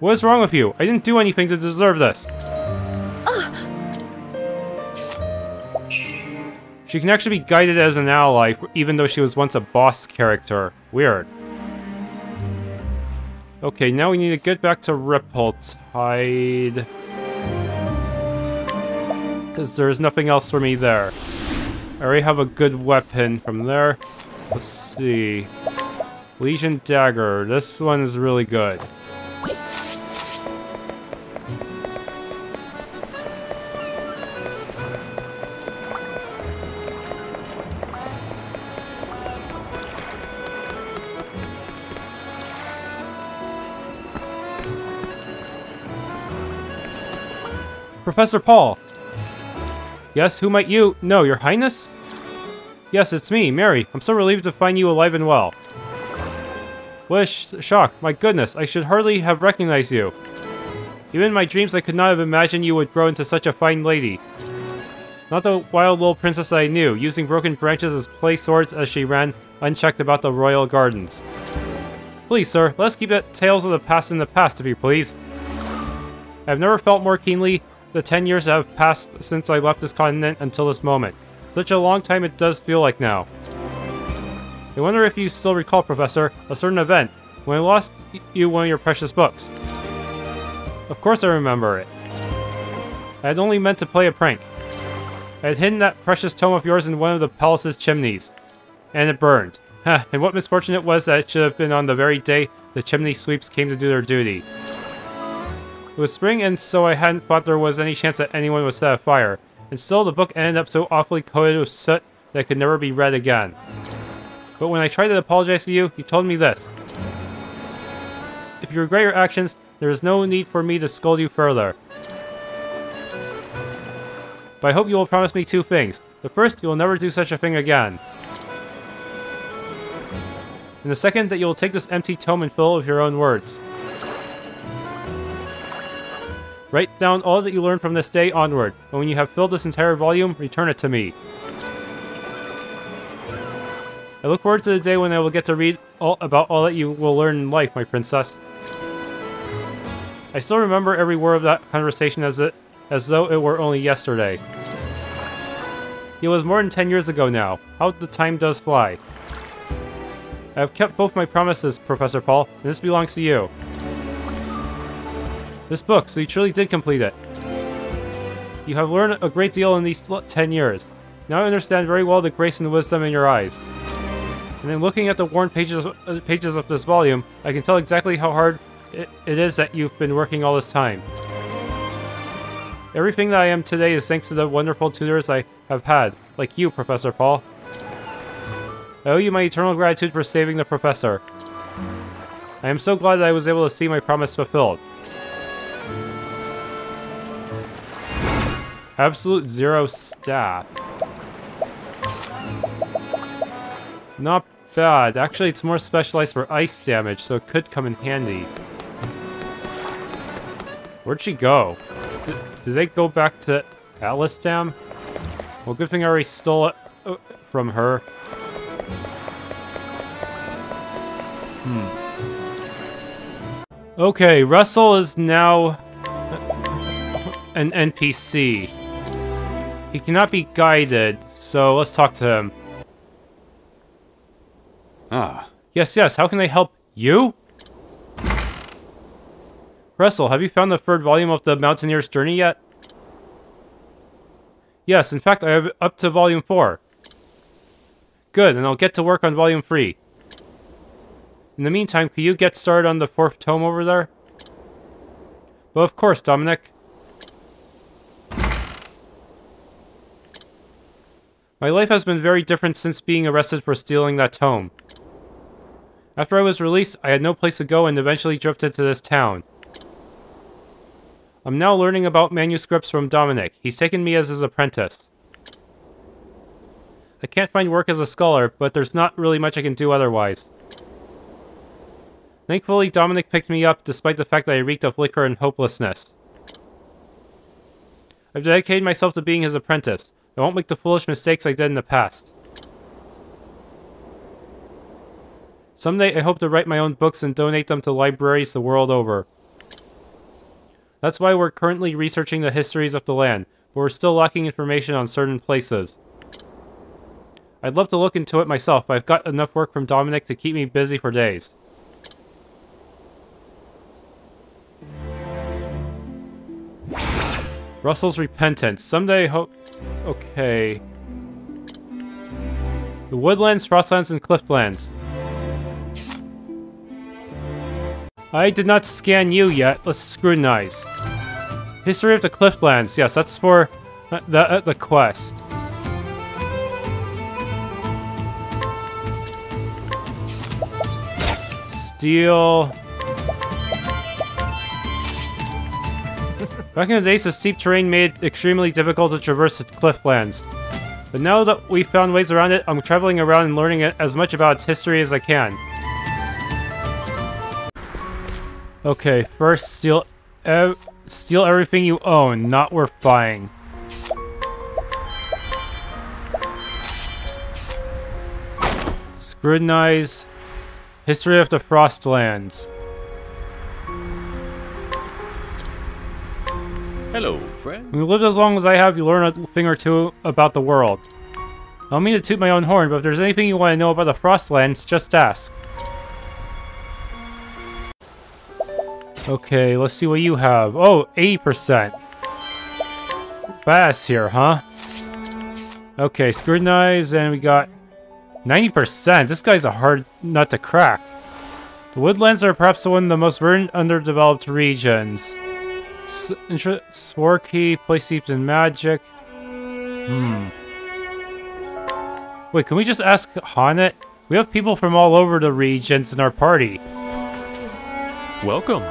What is wrong with you? I didn't do anything to deserve this. She can actually be guided as an ally, even though she was once a boss character. Weird. Okay, now we need to get back to Ripple-Tide. Because there's nothing else for me there. I already have a good weapon from there. Let's see. Legion Dagger. This one is really good. Professor Paul! Yes, who might you? No, Your Highness? Yes, it's me, Mary. I'm so relieved to find you alive and well. What a shock. My goodness, I should hardly have recognized you. Even in my dreams, I could not have imagined you would grow into such a fine lady. Not the wild little princess I knew, using broken branches as play swords as she ran unchecked about the royal gardens. Please, sir, let's keep the tales of the past in the past, if you please. I have never felt more keenly the 10 years that have passed since I left this continent until this moment. Such a long time it does feel like now. I wonder if you still recall, Professor, a certain event, when I lost you one of your precious books. Of course I remember it. I had only meant to play a prank. I had hidden that precious tome of yours in one of the palace's chimneys. And it burned. Ha, and what misfortune it was that it should have been on the very day the chimney sweeps came to do their duty. It was spring, and so I hadn't thought there was any chance that anyone would set a fire. And still, the book ended up so awfully coated with soot that it could never be read again. But when I tried to apologize to you, you told me this. If you regret your actions, there is no need for me to scold you further. But I hope you will promise me two things. The first, you will never do such a thing again. And the second, that you will take this empty tome and fill it with your own words. Write down all that you learned from this day onward, and when you have filled this entire volume, return it to me. I look forward to the day when I will get to read about all that you will learn in life, my princess. I still remember every word of that conversation as though it were only yesterday. It was more than 10 years ago now. How the time does fly. I have kept both my promises, Professor Paul, and this belongs to you. This book, so you truly did complete it. You have learned a great deal in these 10 years. Now I understand very well the grace and wisdom in your eyes. And then looking at the worn pages of this volume, I can tell exactly how hard it is that you've been working all this time. Everything that I am today is thanks to the wonderful tutors I have had, like you, Professor Paul. I owe you my eternal gratitude for saving the professor. I am so glad that I was able to see my promise fulfilled. Absolute zero staff. Not bad. Actually, it's more specialized for ice damage, so it could come in handy. Where'd she go? Did they go back to Atlas Dam? Well, good thing I already stole it from her. Okay, Russell is now an NPC. He cannot be guided, so let's talk to him. Ah. Yes, how can I help you? Russell, have you found the third volume of the Mountaineer's Journey yet? Yes, in fact, I have up to volume 4. Good, and I'll get to work on volume 3. In the meantime, could you get started on the 4th tome over there? Well, of course, Dominic. My life has been very different since being arrested for stealing that tome. After I was released, I had no place to go and eventually drifted to this town. I'm now learning about manuscripts from Dominic. He's taken me as his apprentice. I can't find work as a scholar, but there's not really much I can do otherwise. Thankfully, Dominic picked me up despite the fact that I reeked of liquor and hopelessness. I've dedicated myself to being his apprentice. I won't make the foolish mistakes I did in the past. Someday, I hope to write my own books and donate them to libraries the world over. That's why we're currently researching the histories of the land, but we're still lacking information on certain places. I'd love to look into it myself, but I've got enough work from Dominic to keep me busy for days. Russell's Repentance. Someday I hope... Okay. The Woodlands, Frostlands, and Clifflands. I did not scan you yet. Let's scrutinize. History of the Clifflands. Yes, that's for the quest. Steel. Back in the days, the steep terrain made it extremely difficult to traverse the Clifflands. But now that we've found ways around it, I'm traveling around and learning as much about its history as I can. Okay, first steal everything you own, not worth buying. Scrutinize history of the Frostlands. Hello, friend. When you lived as long as I have, you learn a thing or two about the world. I don't mean to toot my own horn, but if there's anything you want to know about the Frostlands, just ask. Okay, let's see what you have. Oh, 80%. Fast here, huh? Okay, scrutinize, and we got 90%. This guy's a hard nut to crack. The woodlands are perhaps one of the most verdant, underdeveloped regions. Swarky, place steeped in magic. Wait, can we just ask Haunit? We have people from all over the regions in our party. Welcome.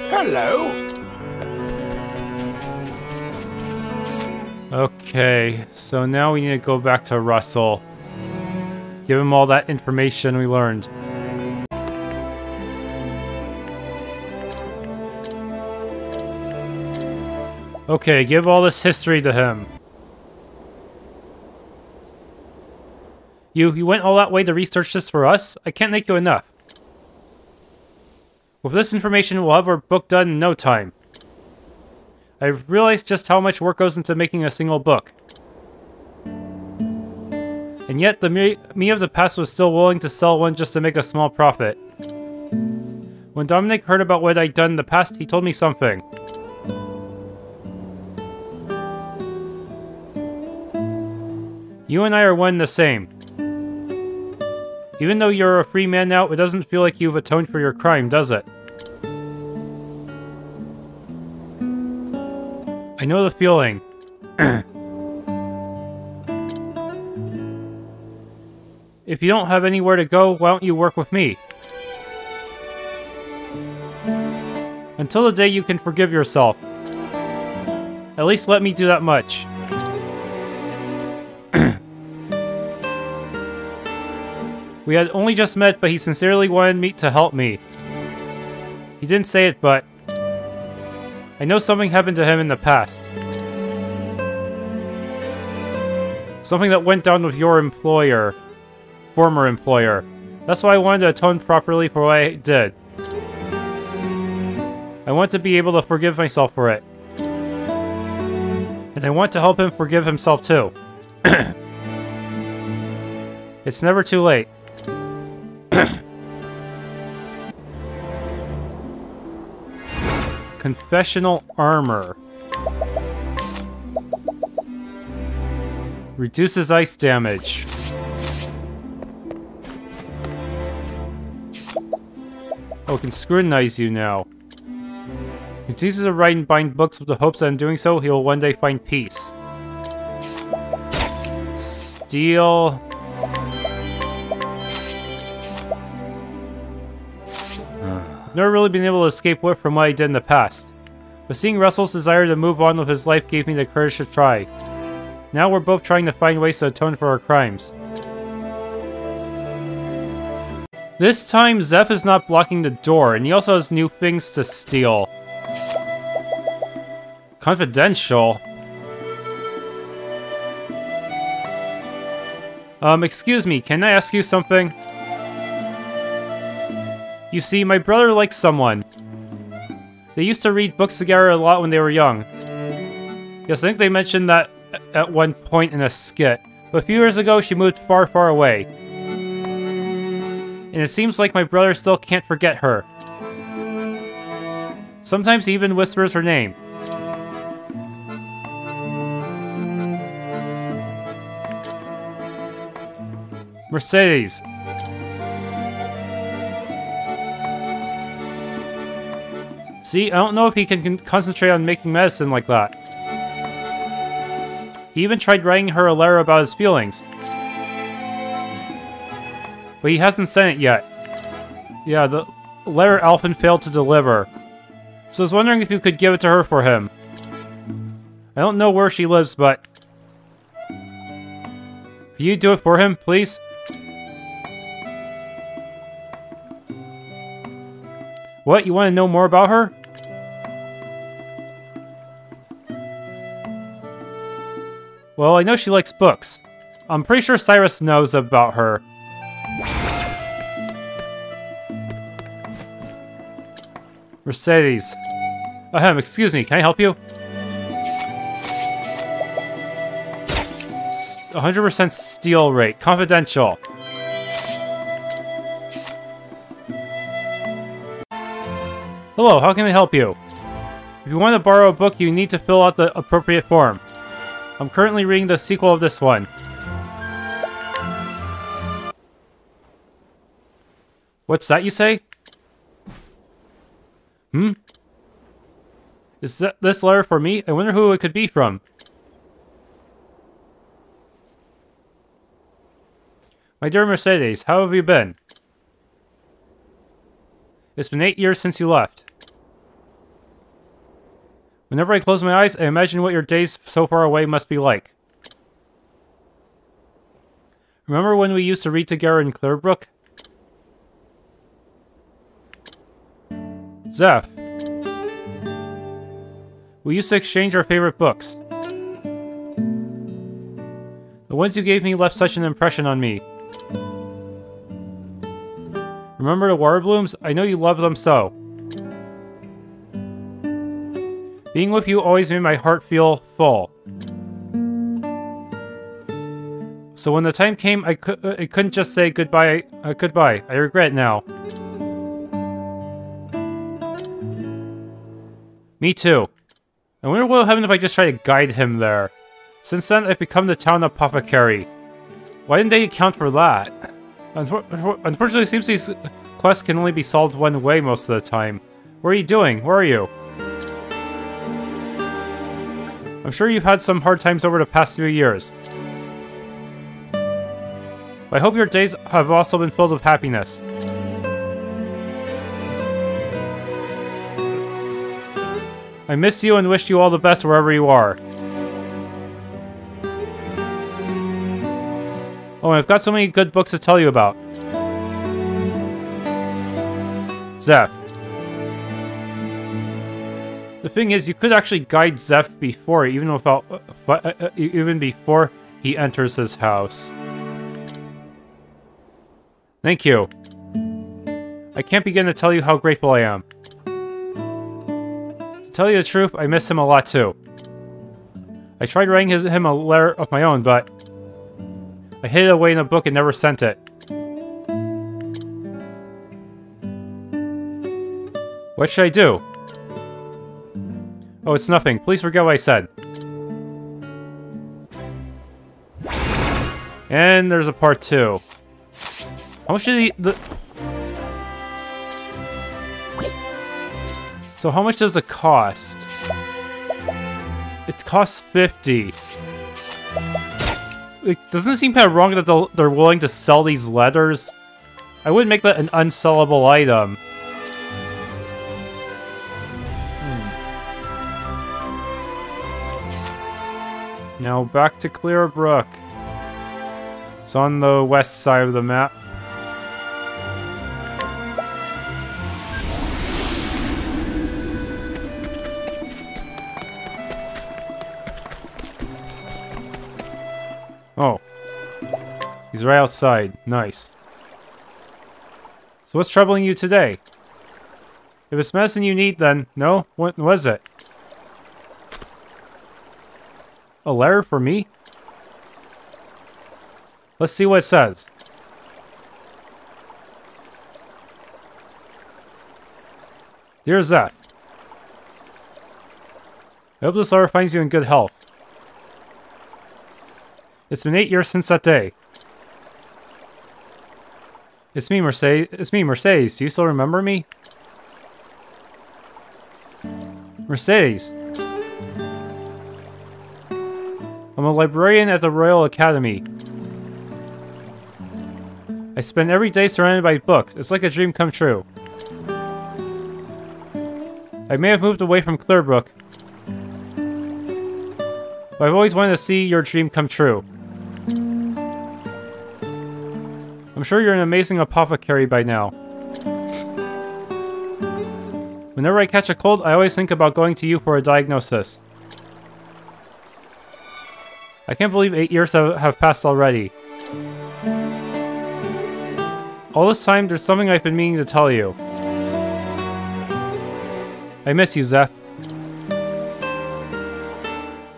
Hello. Okay, so now we need to go back to Russell. Give him all that information we learned. Okay, give all this history to him. You went all that way to research this for us? I can't thank you enough. With this information, we'll have our book done in no time. I've realized just how much work goes into making a single book. And yet, the me of the past was still willing to sell one just to make a small profit. When Dominic heard about what I'd done in the past, he told me something. You and I are one and the same. Even though you're a free man now, it doesn't feel like you've atoned for your crime, does it? I know the feeling. If you don't have anywhere to go, why don't you work with me? Until the day you can forgive yourself. At least let me do that much. We had only just met, but he sincerely wanted me to help me. He didn't say it, but I know something happened to him in the past. Something that went down with your employer. Former employer. That's why I wanted to atone properly for what I did. I want to be able to forgive myself for it. And I want to help him forgive himself too. It's never too late. Confessional armor. Reduces ice damage. Oh, can scrutinize you now. Continues to write and bind books with the hopes that in doing so, he will one day find peace. Steal. I've never really been able to escape wit from what I did in the past. But seeing Russell's desire to move on with his life gave me the courage to try. Now we're both trying to find ways to atone for our crimes. This time, Zeph is not blocking the door, and he also has new things to steal. Confidential? Excuse me, can I ask you something? You see, my brother likes someone. They used to read books together a lot when they were young. Yes, I think they mentioned that at one point in a skit. But a few years ago, she moved far, far away. And it seems like my brother still can't forget her. Sometimes he even whispers her name. Mercedes. See, I don't know if he can concentrate on making medicine like that. He even tried writing her a letter about his feelings. But he hasn't sent it yet. Yeah, the letter Alphen failed to deliver. So I was wondering if you could give it to her for him. I don't know where she lives, but... Can you do it for him, please? What? You want to know more about her? Well, I know she likes books. I'm pretty sure Cyrus knows about her. Mercedes. Ahem, excuse me, can I help you? 100% steal rate. Confidential. Hello, how can I help you? If you want to borrow a book, you need to fill out the appropriate form. I'm currently reading the sequel of this one. What's that you say? Hmm? Is this letter for me? I wonder who it could be from. My dear Mercedes, how have you been? It's been 8 years since you left. Whenever I close my eyes, I imagine what your days so far away must be like. Remember when we used to read together in Clearbrook? Zeph. We used to exchange our favorite books. The ones you gave me left such an impression on me. Remember the water blooms? I know you love them so. Being with you always made my heart feel full. So when the time came, I couldn't just say goodbye. Goodbye. I regret it now. Me too. I wonder what would happen if I just try to guide him there. Since then, I've become the town apothecary. Why didn't they account for that? Unfortunately, it seems these quests can only be solved one way most of the time. What are you doing? Where are you? I'm sure you've had some hard times over the past few years. But I hope your days have also been filled with happiness. I miss you and wish you all the best wherever you are. Oh, and I've got so many good books to tell you about. Zeph. The thing is, you could actually guide Zeph before, even before he enters his house. Thank you. I can't begin to tell you how grateful I am. To tell you the truth, I miss him a lot too. I tried writing him a letter of my own, but I hid it away in a book and never sent it. What should I do? Oh, it's nothing. Please forget what I said. And there's a part 2. How much did So how much does it cost? It costs 50. Doesn't it seem kind of wrong that they're willing to sell these letters? I wouldn't make that an unsellable item. Now back to Clearbrook. It's on the west side of the map. Oh. He's right outside. Nice. So what's troubling you today? If it's medicine you need, then no? What was it? A letter for me? Let's see what it says. Dear Zeph, I hope this letter finds you in good health. It's been 8 years since that day. It's me, Mercedes. Do you still remember me? Mercedes. I'm a librarian at the Royal Academy. I spend every day surrounded by books. It's like a dream come true. I may have moved away from Clearbrook, but I've always wanted to see your dream come true. I'm sure you're an amazing apothecary by now. Whenever I catch a cold, I always think about going to you for a diagnosis. I can't believe 8 years have passed already. All this time, there's something I've been meaning to tell you. I miss you, Zeph.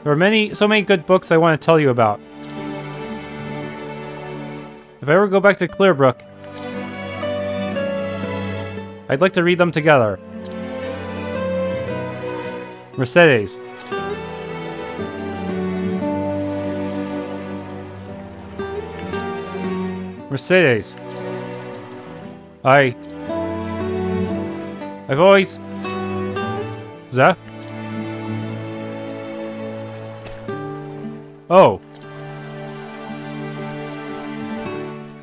There are so many good books I want to tell you about. If I ever go back to Clearbrook, I'd like to read them together. Mercedes. Mercedes. I've always... Zeph? Oh.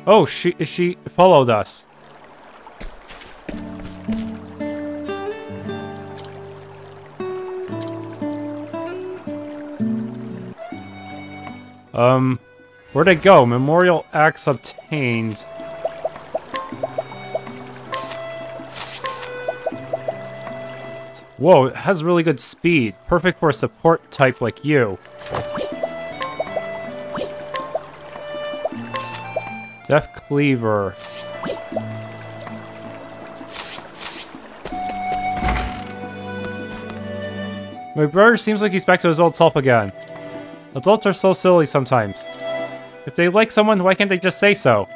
Oh, she followed us. Where'd it go? Memorial axe obtained. Whoa, it has really good speed. Perfect for a support type like you. Death Cleaver. My brother seems like he's back to his old self again. Adults are so silly sometimes. If they like someone, why can't they just say so?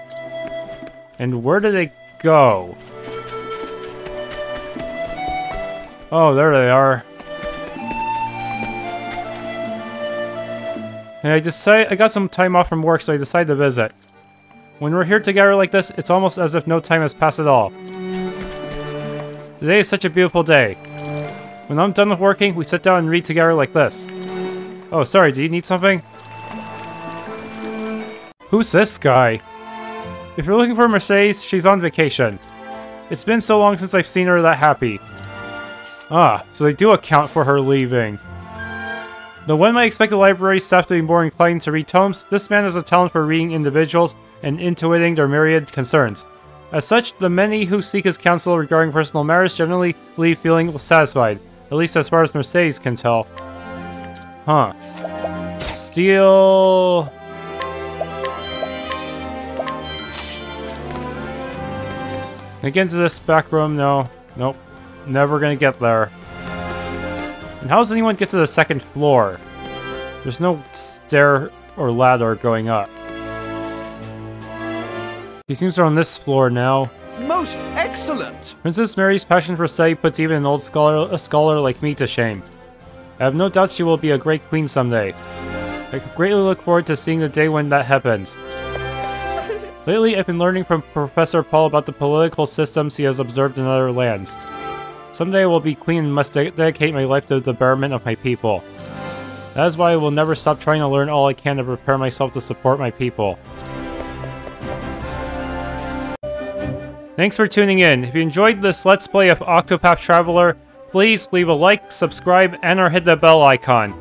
And where do they go? Oh, there they are. And I got some time off from work, so I decided to visit. When we're here together like this, it's almost as if no time has passed at all. Today is such a beautiful day. When I'm done with working, we sit down and read together like this. Oh, sorry, do you need something? Who's this guy? If you're looking for Mercedes, she's on vacation. It's been so long since I've seen her that happy. Ah, so they do account for her leaving. Though one might expect the library staff to be more inclined to read tomes, this man has a talent for reading individuals and intuiting their myriad concerns. As such, the many who seek his counsel regarding personal matters generally leave feeling satisfied, at least as far as Mercedes can tell. Huh. Steel... Can I get into this back room? No. Nope. Never gonna get there. And how does anyone get to the second floor? There's no stair or ladder going up. He seems to be on this floor now. Most excellent! Princess Mary's passion for study puts even an old scholar like me to shame. I have no doubt she will be a great queen someday. I greatly look forward to seeing the day when that happens. Lately, I've been learning from Professor Paul about the political systems he has observed in other lands. Someday I will be queen and must dedicate my life to the betterment of my people. That is why I will never stop trying to learn all I can to prepare myself to support my people. Thanks for tuning in. If you enjoyed this Let's Play of Octopath Traveler, please leave a like, subscribe, and or hit the bell icon.